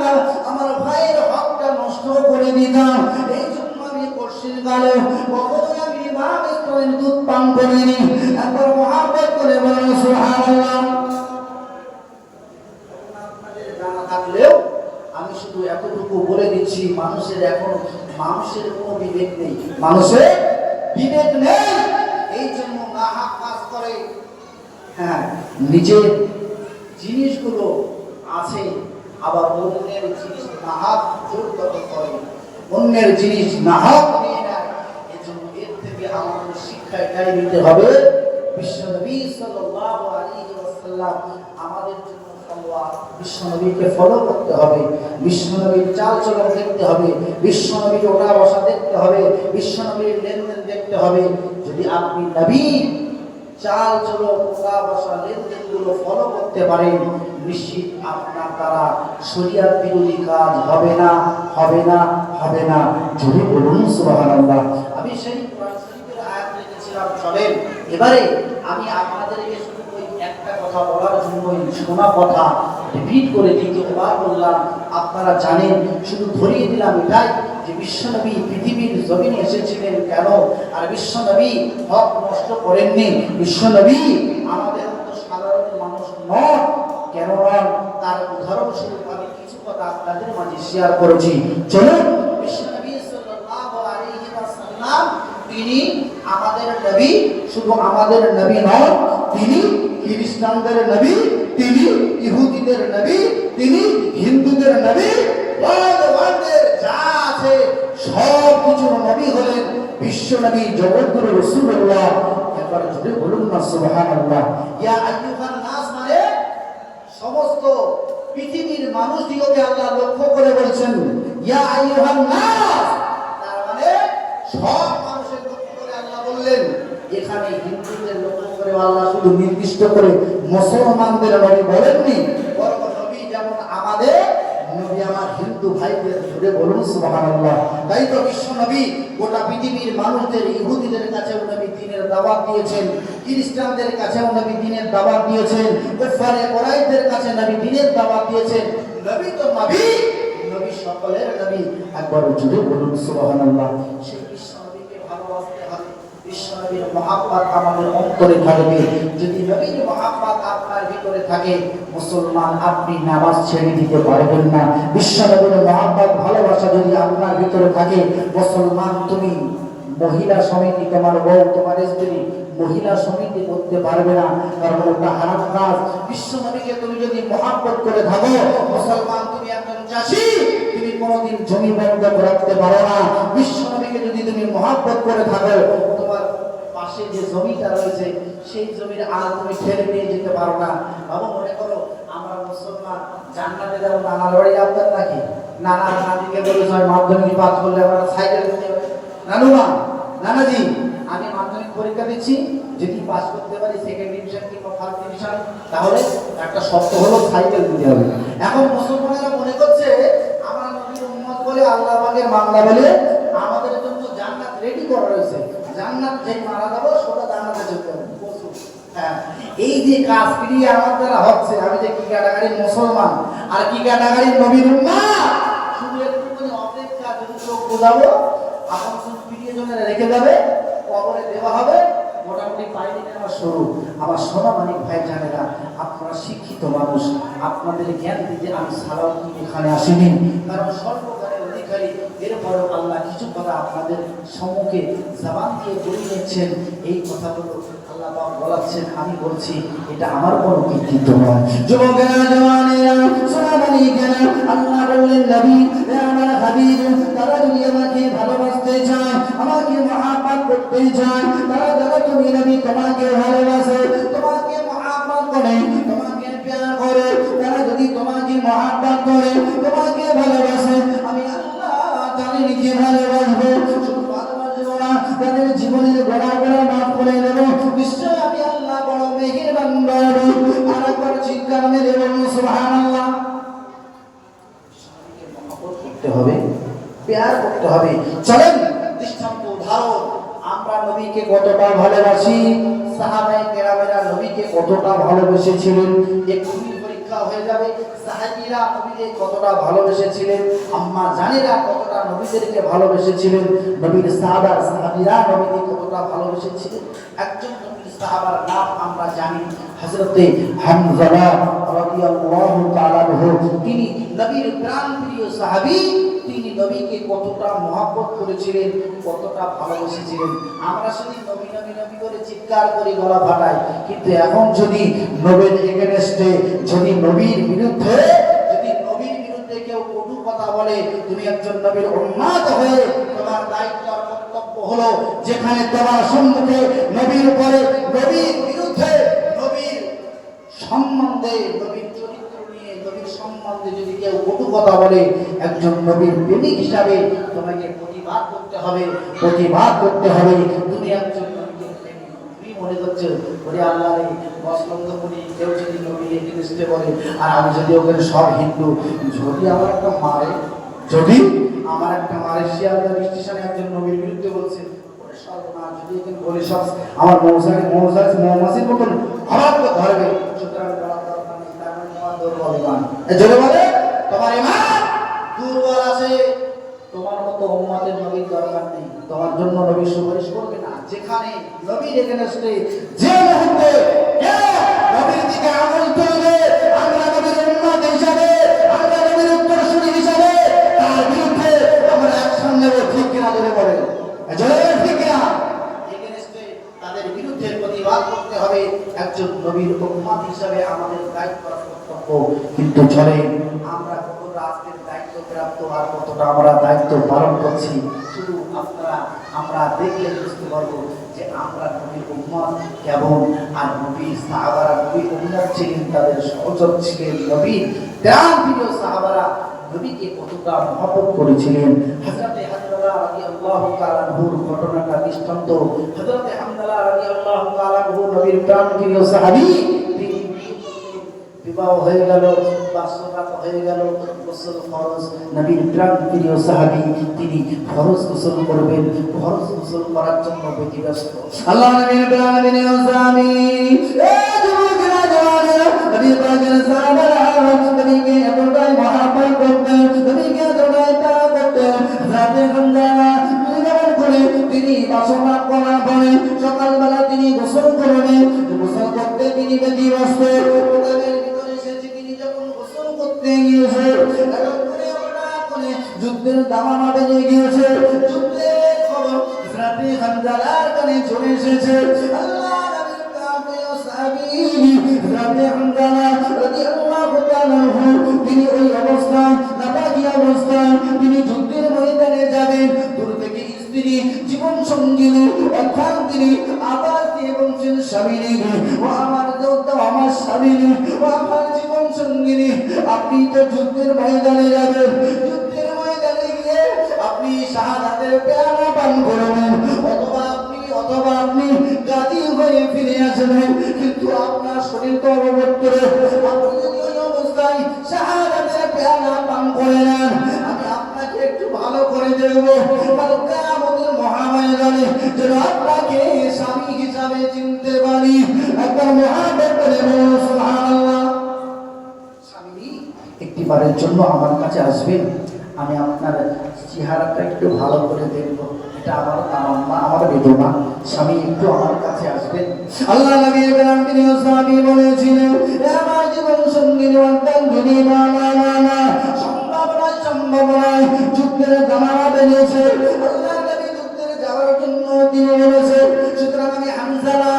আমার ভাইয়ের হকটা নষ্ট করে দিতাম। এই জন্য আমি পশ্চিম কালে কখনোই আমি বাম স্তনের দুধ পান করিনি। একবার মুহাব্বত করে বলুন সুবহানাল্লাহ। থাকলেও আমি শুধু এতটুকু বলে দিচ্ছি, মানুষের কোনো বিবেক নেই, মানুষের বিবেক নেই, এই জন্য নাহাক কাজ করে। হ্যাঁ, নিজের জিনিসগুলো আছে আবার অন্যের জিনিস নাহাক দুর্গত করে, অন্যের জিনিস নাহাক নিয়ে নেয়। এজন্য এর থেকে আমাদের শিক্ষা এটাই নিতে হবে, বিশ্বনবী সাল্লাল্লাহু আলাইহি ওয়াসাল্লাম আমাদের জন্য সাল্লাল্লাহু, বিশ্বনবীকে ফলো করতে হবে, বিশ্বনবীর চালচলন দেখতে হবে, বিশ্বনবীর ওঠা বসা দেখতে হবে, বিশ্বনবীর লেনদেন দেখতে হবে। যদি আপনি নবী চাল চলো ওঠা বসা লেনদেনগুলো ফলো করতে পারেন, নিশ্চিত আপনার দ্বারা শরিয়াত বিরোধী কাজ হবে না, হবে না, হবে না। যদি বলুন সুবহানাল্লাহ। আমি সেই কোরআন শরীফের আয়াত লিখেছিলাম, চলেন এবারে আমি আপনাদেরকে শুধু ওই একটা কথা বলার জন্য শোনা কথা রিপিট করে দ্বিতীয়বার বললাম, আপনারা জানেন, শুধু ধরিয়ে দিলাম এটাই যে বিশ্বনবী পৃথিবীর জমিনে এসেছিলেন কেন, আর বিশ্বনবী হক নষ্ট করেননি, বিশ্বনবী আমাদের মতো সাধারণ মানুষ নন কেন নন, তার উদাহরণস্বরূপ আমি কিছু কথা আপনাদের মাঝে শেয়ার করেছি। চলুন, বিশ্বনবী সাল্লাল্লাহু আলাইহি ওয়াসাল্লাম তিনি আমাদের নবী, শুধু আমাদের নবী নন, তিনি খ্রিস্টানদের নবী, তিনি ইহুদিদের নবী, তিনি হিন্দুদের নবী, ওয়ার্ল্ডের যা আছে সব কিছুর নবী হলেন বিশ্বনবী জগৎগুরু রাসূলুল্লাহ। একবার জোরে বলুন না সুবহানাল্লাহ। ইয়া আইয়ুহান নাস মানে সমস্ত পৃথিবীর মানুষদিগকে আল্লাহ লক্ষ্য করে বলছেন ইয়া আইয়ুহান নাস, তার মানে সব মানুষের লক্ষ্য করে আল্লাহ বললেন। এখানে হিন্দুদের লক্ষ্য করে আল্লাহ শুধু নির্দিষ্ট করে মুসলমানদের নবী বলেননি, বরং নবী যেমন আমাদের নবী আমার হিন্দু ভাইদের, জুড়ে বলুন সুবহানাল্লাহ। তাই তো বিশ্ব নবী গোটা পৃথিবীর মানুষদের, ইহুদিদের কাছেও নবী দ্বীনের দাওয়াত দিয়েছেন, খ্রিস্টানদের কাছেও নবী দ্বীনের দাওয়াত দিয়েছেন, কুফারে কুরাইশদের কাছে নবী দ্বীনের দাওয়াত দিয়েছেন। নবী তো নবী, নবী সকলের নবী। একবার জুড়ে বলুন সুবহানাল্লাহ। সেই বিশ্ব নবীকে ভালোবাসতে হবে, বিশ্বনবীর মহাব্বত আমাদের অন্তরে থাকবে। যদি নবীর মহাব্বত আপনার ভিতরে থাকে, মুসলমান আপনি নামাজ ছেড়ে দিতে পারবেন না। বিশ্বনবীর মহাব্বত ভালোবাসা যদি আপনার ভিতরে থাকে, মুসলমান তুমি মহিলা সমিতি, তোমার বউ, তোমার স্ত্রী মহিলা সমিতি করতে পারবে না, কারণ ওটা হারাম কাজ। বিশ্বনবীকে তুমি যদি মহাব্বত করে থাকো, মুসলমান তুমি একজন চাষী, তুমি কোনোদিন জমি বন্ধক রাখতে পারো না। বিশ্বনবীকে যদি তুমি মহাব্বত করে থাকো, তোমার পাশে যে জমিটা রয়েছে সেই জমির আল তুমি ঠেলে নিয়ে যেতে পারো না। বাবা মনে করো আমরা মুসলমান, জান্নাতে যাবো, নানার বাড়ি আপনার নাকি নানা নানিকে বলে মাধ্যমিক পাস করলে আমরা সাইকেল দিতে হবে, নানুমা নানাজি আমি মাধ্যমিক পরীক্ষা দিচ্ছি, যদি পাস করতে পারি সেকেন্ড ডিভিশন কিংবা ফার্স্ট ডিভিশন, তাহলে একটা শর্ত হলো সাইকেল দিতে হবে। এখন মুসলমানেরা মনে করছে আমরা নবীর উম্মত বলে, আল্লাহ পাকের বান্দা বলে আমাদের জন্য জান্নাত রেডি করা রয়েছে, জান্নাত যেই মারা যাবো সোজা জান্নাতে যেতে হবে। হ্যাঁ, এই যে কাজ ক্রিয়া আমার দ্বারা হচ্ছে, আমি যে কি ক্যাটাগরির মুসলমান আর কি ক্যাটাগরির নবীর উম্মত, শুধু একটুখানি অপেক্ষা, যদি চোখ বোঝাবো আমার চোখ পিটিয়ে জন্য রেখে যাবে, কবরে দেওয়া হবে, মোটামুটি পাইনি নেওয়া শুরু। আমার সোনামানিক ভাই জানেরা, আপনারা শিক্ষিত মানুষ, আপনাদের জ্ঞান দিতে আমি সালাম এখানে আসিনি, কারণ সর্বকালের অধিকারী। এরপরেও আল্লাহ কিছু কথা আপনাদের সম্মুখে জবান দিয়ে বলে নিচ্ছেন, এই কথাগুলো আল্লাহ পাক বলাচ্ছেন, আমি বলছি, এটা আমার কোনো কৃতিত্ব নয়। যুবকেরা, জওয়ানেরা, সোনামানিকেরা, আল্লাহ বললেন নবী আমার হাবিব, তারা যদি আমাকে ভালোবাসতে চায়, আমাকে মহাব্বত করতে চায়, তারা যারা তুমি নবী তোমাকে ভালোবাসে, তোমাকে মহাব্বত করে, তোমাকে প্যার করে, তারা যদি তোমাকে মহাব্বত করে, তোমাকে ভালোবাসে, আমি আল্লাহ তাদেরকে কি ভালোবাসবো, শুধু ভালোবাসবো না, তাদের জীবনের গোড়া গোড়া মাফ করে দেবো। নিশ্চয় আমি আল্লাহ বড় মেহেরবান রব। আর একবার চিৎকার মেরে বলুন সুবহানাল্লাহ। করতে হবে, প্যার করতে হবে। চলেন দৃষ্টান্ত উদাহরণ, আমরা নবীকে কতটা ভালোবাসি, সাহাবায়ে কেরামেরা নবীকে কতটা ভালোবেসেছিলেন, এক্ষুনি পরীক্ষা হয়ে যাবে। সাহাবীরা নবীকে কতটা ভালোবেসেছিলেন, আম্মা জানেরা কতটা নবীদেরকে ভালোবেসেছিলেন, নবীর সাহাবীরা নবীকে কতটা ভালোবেসেছিলেন। একজন নবীর সাহাবার নাম আমরা জানি, হযরতে হামজা রাদিয়াল্লাহু তাআলা আনহু। তিনি নবীর প্রাণপ্রিয় সাহাবী, তিনি নবীকে কতটা মহব্বত করেছিলেন, কতটা ভালোবেসেছিলেন। আমরা শুধু নবী নবী নবী করে চিৎকার করে গলা ফাটাই, কিন্তু এখন যদি নবীর এগেনস্টে, যদি নবীর বিরুদ্ধে, যদি নবীর একজন নবীর উম্মত হয়ে তোমার দায়িত্ব আর কর্তব্য হলো যেখানে তোমার সম্মুখে নবীর উপরে, নবীর বিরুদ্ধে, নবীর সম্বন্ধে, নবীর চরিত্র নিয়ে, নবীর সম্বন্ধে যদি কেউ কটু কথা বলে, একজন নবীর প্রেমিক হিসাবে তোমাকে প্রতিবাদ করতে হবে, প্রতিবাদ করতে হবে। তুমি একজন নবীর প্রেমিক, তুমি মনে করছো ওরে আল্লাহ রে বসন্ত করি, কেউ যদি নবী এগেইনস্টে বলে আর আমি যদি ওখানে সব হিন্দু, যদি আমার একটা মারে, যদি আমার একটা মালয়েশিয়ার স্টেশনে একজন নবীর বিরুদ্ধে বলছে, ওরে সর্বনাশ, যদি এখানে বলে সব আমার মৌমাছির মতন হঠাৎ করে ধরবে। সুতরাং যদি বলে তোমার ইমান দুর্বল আছে, তোমার মতো উম্মতের নবীর দরকার নেই, তোমার জন্য নবী সুপারিশ করবে না। যেখানে নবীর এগেইনস্টে যে মুহূর্তে নবীর দিকে আমল করবে, আমরা নবীর উম্মত হিসাবে, আমরা নবীর উত্তরসূরি হিসাবে তার বিরুদ্ধে আমরা অ্যাকশন নেব। ঠিক কিনা ধরে বলে ঠিক কিনা? এগেইনস্টে তাদের বিরুদ্ধে প্রতিবাদ করতে হবে। একজন নবীর উম্মত হিসাবে আমাদের দায়িত্ব কর্তব্য। কিন্তু চলে আমরা কতটা আজকের দায়িত্ব প্রাপ্ত আর কতটা আমরা দায়িত্ব পালন করছি, শুধু আমরা দেখলে বুঝতে পারবো যে আমরা নবীর উম্মত কেমন। আর নবী সাহাবারা নবী উম্মত ছিলেন, তাদের সহচর ছিলেন নবীর প্রাণ প্রিয় সাহাবারা নবীকে কতটা মহব্বত করেছিলেন। হযরতে হামজালা রাদিয়াল্লাহু তাআলা আনহুর ঘটনাটা দৃষ্টান্ত। হযরতে হামজালা রাদিয়াল্লাহু তাআলা আনহু নবীর প্রাণ প্রিয় সাহাবী, বিবাহ হয়ে গেল, বাসরাত হয়ে গেল, গোসল ফরজ। নবীর প্রাণ প্রিয় সাহাবী তিনি ফরজ গোসল করবেন, ফরজ গোসল করার জন্য ব্যতিব্যস্ত। আল্লাহ নবীর প্রাণ প্রিয় সাহাবী, এ যুবকেরা জওয়ানেরা, নবীর প্রাণের সাহাবারা নবীকে এতটাই মহব্বত করতেন, নবীকে এতটাই তাআ করতেন। রাতে হামজালা যেমন করে তিনি বাসরাত করার পরে সকালবেলা তিনি গোসল করবেন, গোসল করতে তিনি ব্যতিব্যস্ত। যুদ্ধের দামামা বেজে গিয়েছে, যুদ্ধের খবর হযরতে হামজালার কানে চলে এসেছে। আল্লাহ নবীর প্রিয় সাহাবী হযরতে হামজালা রাদিয়াল্লাহু তাআলা তিনি ওই অবস্থায়, নাপাকি অবস্থায় তিনি যুদ্ধের ময়দানে যাবেন। দূর থেকে স্ত্রী, জীবন সঙ্গিনী, অর্থাৎ তিনি আবার দিয়ে বলছেন স্বামীনি, ও আমার যোদ্ধা, আমার স্বামীনি, ও আমার জীবন সঙ্গিনী, আপনি তো যুদ্ধের ময়দানে যাবেন, যুদ্ধের ময়দানে গিয়ে আপনি শাহাদাতের পেয়ালা পান করবেন, অথবা আপনি গাজী হয়ে ফিরে আসবেন। কিন্তু আপনার শরীর তো অববর্তরে, আপনি যদি ওই অবস্থায় শাহাদাতের পেয়ালা পান করে নেন, আমি আপনাকে একটু ভালো করে দেখবো, কাল কিয়ামতের মহাময়দানে যেন আপনাকে স্বামী হিসাবে চিনতে পারি। একবার মুহাম্মদ বলে বলুন সুবহানাল্লাহ। স্বামী একটিবারের জন্য আমার কাছে আসবেন, আমি আপনার চেহারাটা একটু ভালো করে দেখবো, এটা আমার তামান্না, আমার বেদনা। স্বামী একটু আমার কাছে আসবেন। আল্লাহ নবীর প্রাণ প্রিয় সাহাবী বলেছিলেন, এ আমার জীবন সঙ্গিনী অর্ধাঙ্গিনী, না না না না, সম্ভব নয়, যুদ্ধের দামামা বেজেছে। আল্লাহ নবী যুদ্ধের যাওয়ার জন্য তিনি বলেছে, সুতরাং আমি হামজালা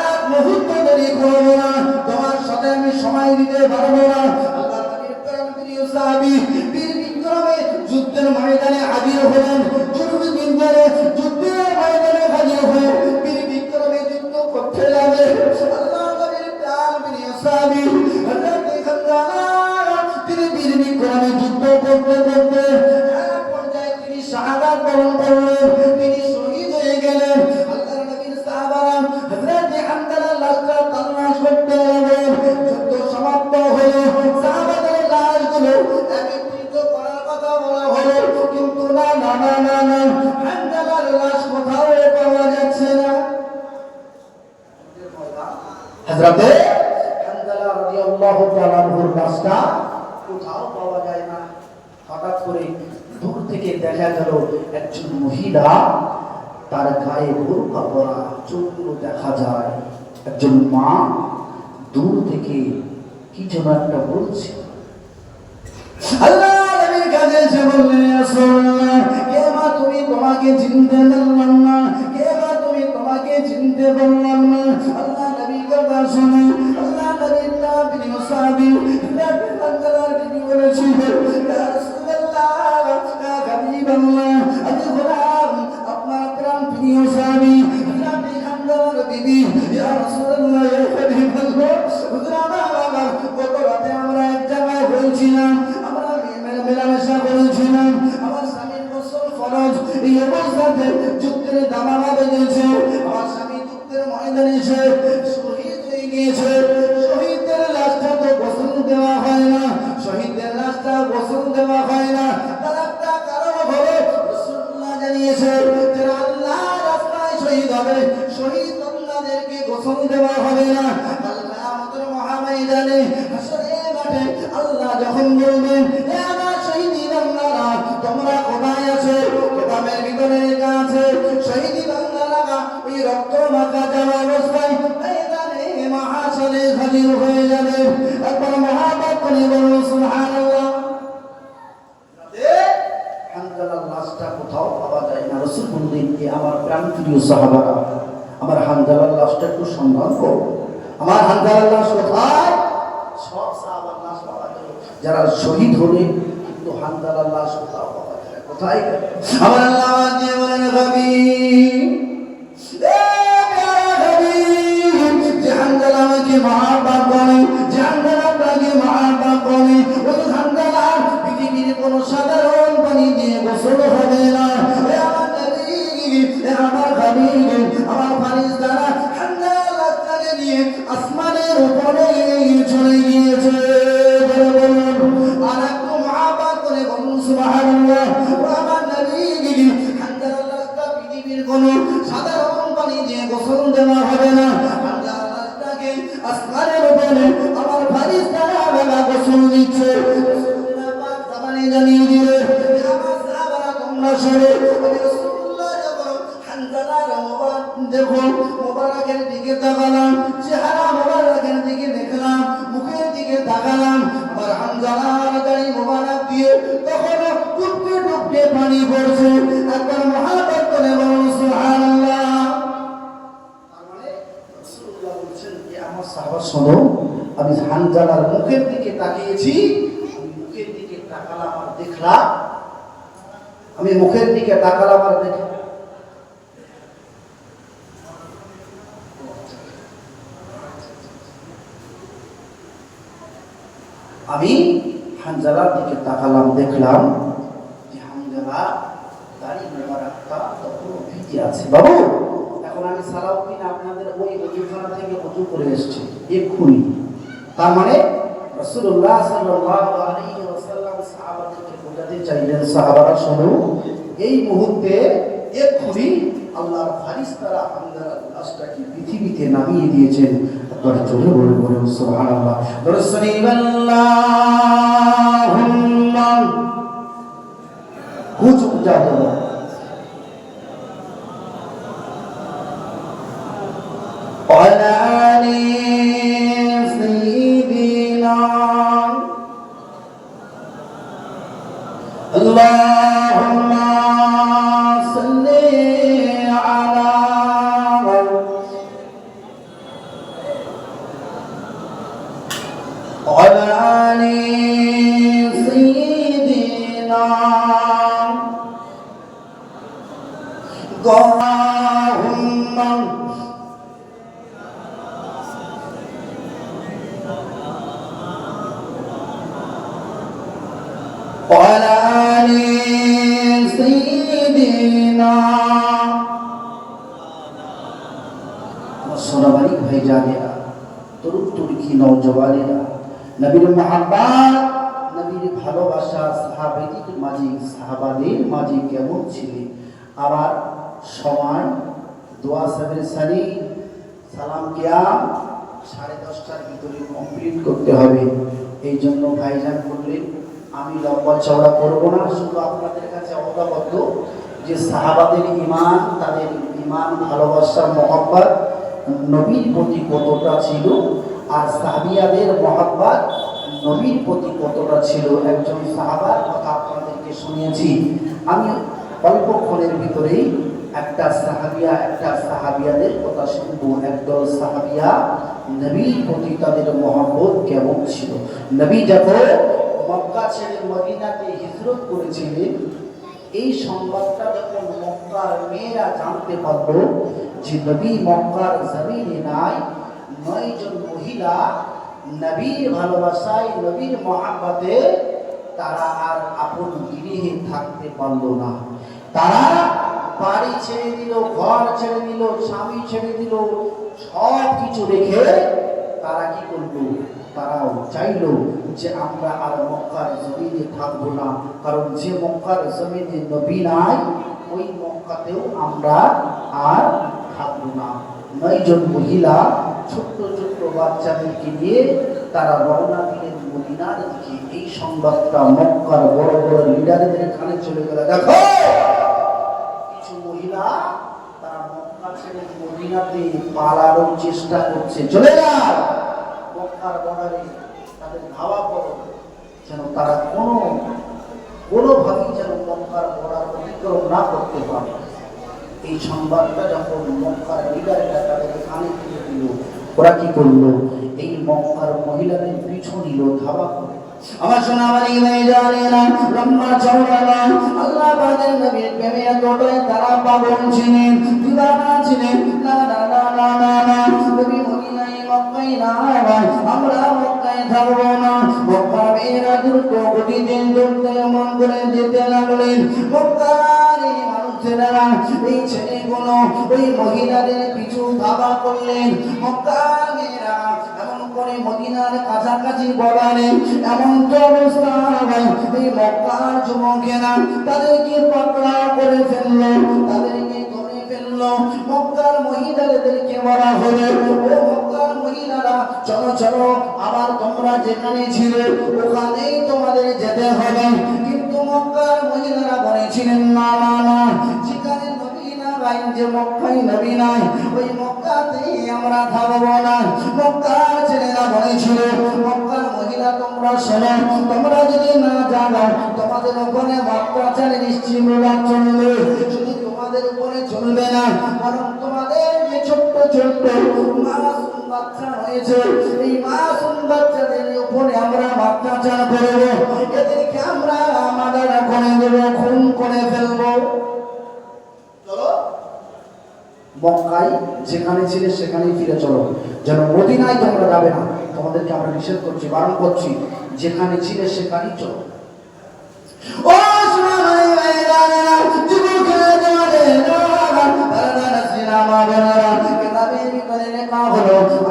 এক মুহূর্ত দেরি করব না, তোমার সাথে আমি সময় দিতে পারবো না। আল্লাহ নবীর প্রাণ প্রিয় সাহাবী বীর বিক্রমে যুদ্ধের ময়দানে হাজির হলেন। যুদ্ধের ময়দানে হাজির হয়ে বীর বিক্রমে যুদ্ধ করতে লাগলেন। আল্লাহ নবীর প্রাণ প্রিয় সাহাবী হযরত হামজালা তিনি বীর বিক্রমে যুদ্ধ করতে করতে এক পর্যায়ে তিনি শাহাদাত বরণ করলেন, তিনি শহীদ হয়ে গেলেন। আল্লাহর নবীর সাহাবারা হযরত হামজালার লাশটা তালাশ করতে লাগলেন। যুদ্ধ সমাপ্ত হলো, সাহাবাদের লাশগুলো একত্রিত করার কথা বলা হলো, কিন্তু না না না না না, হামজালার লাশ কোথাও পাওয়া যাচ্ছে না। হযরতে হামজালা রাদিয়াল্লাহু তাআলা আনহুর লাশটা কোথাও পাওয়া যায় না। হঠাৎ করে দূর থেকে দেখা গেল একজন মহিলা, তার গায়ে বোরকা পরা, চোখগুলো দেখা যায়। একজন মা দূর থেকে কি যেন একটা বলছে। আল্লাহ নবীর কাছে এসে বললেন, ইয়া রাসূলুল্লাহ, কে মা তুমি, তোমাকে চিনতে পারলাম না, কে মা তুমি, তোমাকে চিনতে পারলাম না। আল্লাহ নবীর কথা শুনে আল্লাহ নবীর প্রিয় সাহাবী হামজালার বিবি বলেছিলেন, ইয়া রাসূলুল্লাহ, যাবে, শহীদ বান্দাদেরকে গোসল দেওয়া হবে না। কাল কিয়ামতের মহাময়দানে হাসরের মাঠে আল্লাহ যখন বলবেন, হে আমার শহীদ বান্দারা, তোমরা কোথায় আছো? কেতাবের ভিতরে লেখা আছে, শহীদ বান্দারা এই রক্ত মাখা যাওয়া অবস্থায় ময়দানে মহাশরে হাজির হয়ে যাবে। একবার মহাব্বত করে বলুন সুবহানাল্লাহ। হানজালার লাশটা কোথাও পাওয়া যায় না। রাসূল বললেন, এ আমার প্রাণপ্রিয় সাহাবারা, আমার হানজালার লাশটা একটু সন্ধান করো। আমার হানজালার লাশ কোথায়? সব সাহাবার লাশ পাওয়া গেল, যারা শহীদ হলেন, কিন্তু হানজালার লাশ কোথাও পাওয়া যায় না। কোথায় গেল? আমার আল্লাহ যে বলেন, নবী যে হানজালা আমাকে মহাব্বত করে, যে হানজালা আপনাকে মহাব্বত করে, ওই হানজালার পৃথিবীর কোনো সাধারণ পানি দিয়ে গোসল হবে না। আমার নবী, আমার হাবিব, আমার ফারিস্তারা হানজালাকে নিয়ে আসমানের উপরে চলে গিয়েছে। আর একটু মহাব্বত করে বলুন সুবহানাল্লাহ। আমার নবী, হানজালাকে পৃথিবীর কোনো সাধারণ পানি দিয়ে গোসল দেওয়া হবে না। হানজালাকে আসমানের উপরে আমার ফারিস্তারা গোসল দিচ্ছে। জানিয়ে দিলে আমার সাহাবারা, তোমরা শোনো, আমি রাসূলুল্লাহ যখন হানজালার দেখো মোবারকের দিকে তাকালাম, চেহারা মোবারকের দিকে দেখলাম, মুখের দিকে তাকালাম, আমার হানজালার দাড়ি মোবারক দিয়ে তখন টুপকে টুপকে পানি পড়ছে। একবার মহাব্বত করে বলুন সুবহানাল্লাহ। তার মানে রাসূলুল্লাহ বলছেন, যে আমার সাহাবা শোনো, আমি হানজালার মুখের দিকে তাকিয়েছি, তাকালাম আর দেখলাম, আমি মুখের দিকে তাকালাম আর দেখলাম, আমি হানজালার দিকে তাকালাম, দেখলাম যে হানজালা দাড়ি মোবারকটা তখনও ভিজে আছে। বাবু, এখন আমি সালাউদ্দিন আপনাদের ওই ওজুখানা থেকে ওযু করে এসেছি এক্ষুনি। তার মানে রাসূলুল্লাহ সাল্লাল্লাহু আলাইহি ওয়াসাল্লাম সাহাবাদেরকে বোঝাতে চাইলেন, সাহাবারা শোনো, এই মুহূর্তে এক্ষুনি আল্লাহর ফারিস্তারা হানজালার লাশটাকে পৃথিবীতে নামিয়ে দিয়েছেন। একবার জোরে বলে বলুন সুবহানাল্লাহ। রাসূলুল্লাহুম্মা হুজুব যাবো ওয়ালা আলি সাইয়্যিদিনা আল্লাহুম্মা সাল্লি আলা ওয়ালা আলি সাইয়্যিদিনা আল্লাহুম্মা وعلى آل سيدنا সোনাবাড়ি ভাই জানেরা, তরুণ তুর্কি নওজওয়ানেরা, নবীর মহব্বত, নবীর ভালোবাসা সাহাবাদের মাঝে কেমন ছিল। আবার সময় দোয়া সাবের সারি সালাম কিয়াম 10:30টার ভিতরে কমপ্লিট করতে হবে। এই জন্য ভাইজান বললেন, আমি লম্বা চওড়া করব না, শুধু আপনাদের কাছে অবগত যে সাহাবাদের ঈমান, তাদের ঈমান, ভালোবাসা, মহব্বত নবীর প্রতি কতটা ছিল, আর সাহাবিয়াদের মহব্বত নবীর প্রতি কতটা ছিল। একজন সাহাবার কথা আপনাদেরকে শুনিয়েছি। আমি অল্পক্ষণের ভিতরেই একটা সাহাবিয়াদের কথা শুনবো। একদল সাহাবিয়া নবীর প্রতি তাদের মহব্বত কেমন ছিল। নবী যখন মক্কা ছেড়ে মদিনাতে হিজরত করেছিলেন, এই সংবাদটা যখন মক্কার মেয়েরা জানতে পারল যে নবী মক্কার জমিনে নাই, 9 জন মহিলা নবীর ভালোবাসায়, নবীর মহব্বতে তারা আর আপন গৃহে থাকতে পারল না। তারা বাড়ি ছেড়ে দিল, ঘর ছেড়ে দিল, স্বামী ছেড়ে দিল, সব কিছু রেখে তারা কি করলো? তারাও চাইলো যে আমরা আর মক্কার জমিনে থাকবো না, কারণ যে মক্কার জমিনে নবী নাই, ওই মক্কাতেও আমরা আর থাকবো না। 9 জন মহিলা ছোট্ট ছোট্ট বাচ্চাদেরকে নিয়ে তারা রওনা দিলেন মদিনার দিকে। এই সংবাদটা মক্কার বড় বড় লিডারদের কানে চলে গেল। দেখো কিছু মহিলা তারা মক্কা ছেড়ে মদিনাতে পালানোর চেষ্টা করছে। চলে যাও মক্কার বর্ডারে, তাদের ধাওয়া করো যেন তারা কোনোভাবেই যেন মক্কার বর্ডার অতিক্রম না করতে পারে। এই সংবাদটা যখন মক্কার লিডাররা তাদের কানে তুলে দিল, ওরা কি করলো? এই মক্কার মহিলাদের পিছু নিল ধাওয়া করে। আমার সোনা মানি ভাই জানে না লম্বা চওড়া না, আল্লাহ পাকের নবীর প্রেমে এতটাই তারা পাগল ছিলেন, দিওয়ানা ছিলেন। না না না না না না, নবী মদিনায় মক্কায় না, আমরা মক্কায় থাকবো না। মক্কার মেয়েরা দ্রুত গতিতে দৌড়তে মন করে যেতে লাগলেন। মক্কার এই মানুষেরা, এই ছেলেগুলো ওই মহিলাদের পিছু ধাওয়া করলেন। মক্কার মেয়েরা এমন করে মদিনার কাছাকাছি বলালেন, এমন তো অবস্থা এই মক্কার যুবকেরা তাদেরকে পাকড়া করে ফেললো, তাদেরকে ধরে ফেললো। মক্কার মহিলাদেরকে বলা হলো, ও মক্কার মহিলারা চলো চলো, আবার তোমরা যেখানে ছিলে ওখানেই তোমাদের যেতে হবে। কিন্তু মক্কার মহিলারা বলেছিলেন না না না, যেখানে নবী না ভাই, যে মক্কায় নবী নাই, ওই মক্কাতেই আমরা থাকবো না। মক্কার ছেলেরা বলেছিল, মক্কার মহিলা তোমরা শোনো, তোমরা যদি না জানো তোমাদের উপরে অত্যাচার নিশ্চিমরা চলবে। শুধু তোমাদের উপরে চলবে না, বরং তোমাদের যে ছোট্ট ছোট্ট মাসুম বাচ্চা রয়েছে, এই মাসুম বাচ্চাদের উপরে আমরা অত্যাচার করব, এদেরকে আমরা মার্ডার করে দেব, খুন করে ফেলবো। চলো মক্কায় যেখানে ছিলে সেখানেই ফিরে চলো, যেন মদিনায় তোমরা যাবে না। তোমাদেরকে আমরা নিষেধ করছি, বারণ করছি, যেখানে ছিলে সেখানেই চলো। ও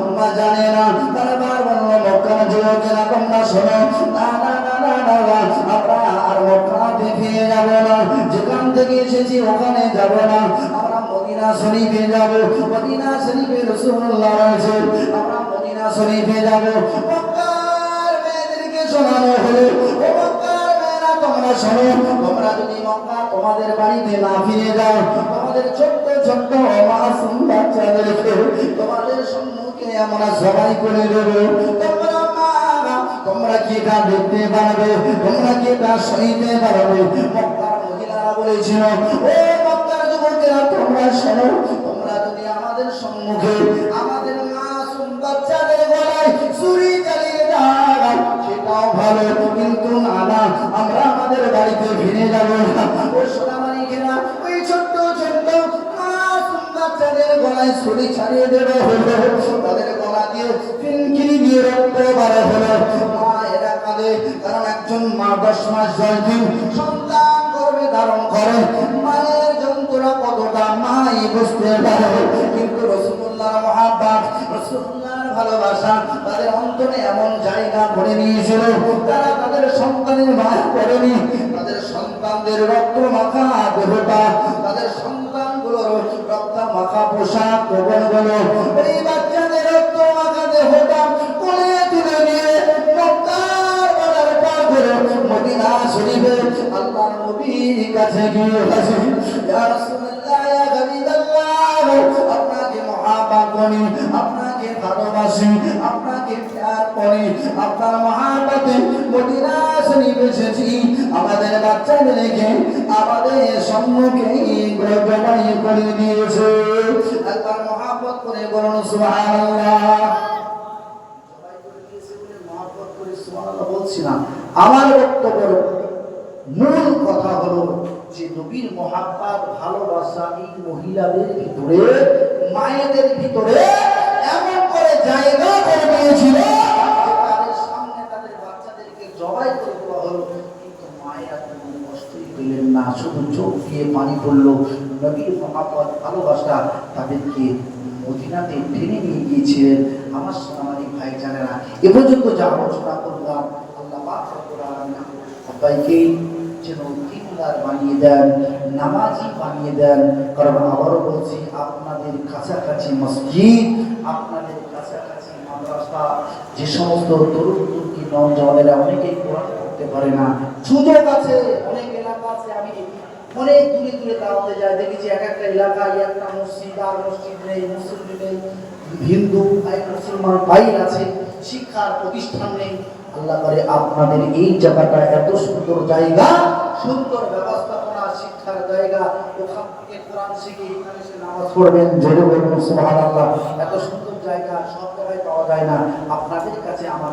আম্মা জানে না, বারবার বললো মক্কার যুবকেরা তোমরা শোনো, না না না না না, আমরা আর মক্কাতে ফিরে যাব না, যেখান থেকে এসেছি ওখানে যাব না, আমরা মদিনা শরীফে যাব। মদিনা শরীফে রাসূলুল্লাহ রয়েছে, আমরা মদিনা শরীফে যাব। মক্কার মেয়েদেরকে শোনানো হলো, ও মক্কার মেয়েরা তোমরা শোনো, তোমরা যদি মক্কা তোমাদের বাড়িতে না ফিরে যাও, তোমাদের ছোট্ট ছোট্ট মাসুম বাচ্চাদেরকে তোমাদের সম্মুখে আমরা জবাই করে দেব। তোমরা কি এটা দেখতে পারবে? তোমরা কি এটা সইতে পারবে? মক্কার মহিলারা বলেছিল, ও মক্কার যুবকেরা তোমরা শোনো, তোমরা যদি আমাদের সম্মুখে আমাদের মাসুম বাচ্চাদের গলায় ছুরি চালিয়ে দাও সেটাও ভালো, কিন্তু না না, আমরা আমাদের বাড়িতে ফিরে যাব না। ও সোনামানিকেরা, ওই ছোট্ট ছোট্ট মাসুম বাচ্চাদের গলায় ছুরি ছাড়িয়ে দেবে হলো, তাদের গলা দিয়ে কিনকিনি দিয়ে রক্ত বার হলো। মা এরা কাঁদে, কারণ একজন মা 10 মাস 10 দিন সন্তান গর্ভে ধারণ করে, মায়ের যন্ত্রণা কতটা মাই বুঝতে পারে। কিন্তু রাসূলুল্লাহর মহব্বত, রাসূলুল্লাহর ভালোবাসা তাদের অন্তরে এমন জায়গা করে নিয়েছিল, তারা তাদের সন্তানের মায়া করেনি। তাদের সন্তানদের রক্ত মাখা দেহটা, তাদের সন্তানগুলোর রক্ত মাখা পোশাক কবরগুলো, এই বাচ্চাদের রক্ত মাখা দেহটা কোলে তুলে নিয়ে মক্কার বর্ডার পার করে মদিনা শরীফে আল্লাহর নবীর কাছে গিয়ে হাসি, ইয়া রাসূলুল্লাহ, ইয়া হাবিবাল্লাহ, আপনাকে মহব্বত করি, আপনাকে ভালোবাসি, আপনাকে প্যার করি, আপনার মহব্বতে মদিনা শরীফ এসেছি। আমাদের বাচ্চাদেরকে আমাদের সম্মুখে জবাই করে দিয়েছে। একবার মহব্বত করে বলুন সুবহানাল্লাহ। জবাই করে দিয়েছে বলে মহব্বত করে সুবহানাল্লাহ বলছি না। আমার বক্তব্যের মূল কথা হলো যে নবীর মহব্বত ভালোবাসা এই মহিলাদের ভিতরে, মায়েদের ভিতরে এমন করে জায়গা করে দিয়েছিল যে তাদের সামনে তাদের বাচ্চাদেরকে জবাই করে দেওয়া হলো, কিন্তু মায়েরা কোনো কষ্টই পেলেন না, শুধু চোখ দিয়ে পানি পড়লো। নবীর মহব্বত ভালোবাসা তাদেরকে মদিনাতে টেনে নিয়ে গিয়েছিলেন। আমার সোনামানি ভাই জানেরা, এ পর্যন্ত যা আলোচনা করলাম, আল্লাহ পাক রব্বুল আলামিন সবাইকে যেন পরহেজগার বানিয়ে দেন, নামাজি বানিয়ে দেন। কারণ আবারও বলছি, আপনাদের কাছাকাছি মসজিদ, আপনাদের কাছাকাছি মাদ্রাসা, যে সমস্ত তরুণ তুর্কি নওজওয়ানেরা অনেকেই কোরআন পড়তে পারে না, সুযোগ আছে। অনেক এলাকা আছে, আমি অনেক দূরে দূরে দাওয়াতে যাই, দেখেছি এক একটা এলাকায় একটা মসজিদ, আর মসজিদ নেই, মুসলিম নেই, হিন্দু মুসলমান বাইর আছে, শিক্ষার প্রতিষ্ঠান নেই। আল্লাহ করে আপনাদের এই জায়গাটা এত সুন্দর জায়গা, সুন্দর ব্যবস্থাপনা, শিক্ষার জায়গা, ওখান থেকে কোরআন শিখে এখানে এসে নামাজ পড়বেন, জোরে বলবেন সুবহানাল্লাহ। এত সুন্দর জায়গা সব জায়গায় পাওয়া যায় না। আপনাদের কাছে আমার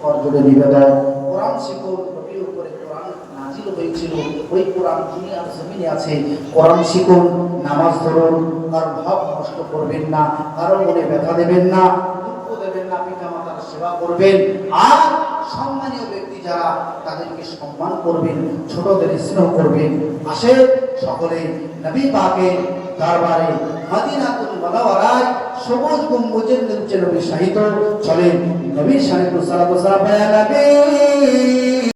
করজোড়ে নিবেদন, কোরআন শিখুন। নবীর উপরে কোরআন নাজিল হয়েছিল, ওই কোরআন দুনিয়ার জমিনে আছে। কোরআন শিখুন, নামাজ ধরুন, কারণ ভাব নষ্ট করবেন না, কারো মনে ব্যথা দেবেন না, দুঃখ দেবেন না, পিতা মাতার সেবা করবেন। আর সম্মানীয় ব্যক্তি যারা, তাদেরকে সম্মান করবেন, ছোটদের স্নেহ করবেন। আসে সকলে নবী পাকের দরবারে মদিনাতুল মুনাওয়ারায় সবুজ গম্বুজের নিচে নবী শাহিদ চলেন। নবীর শাহিদ সালাতু সালাম নবী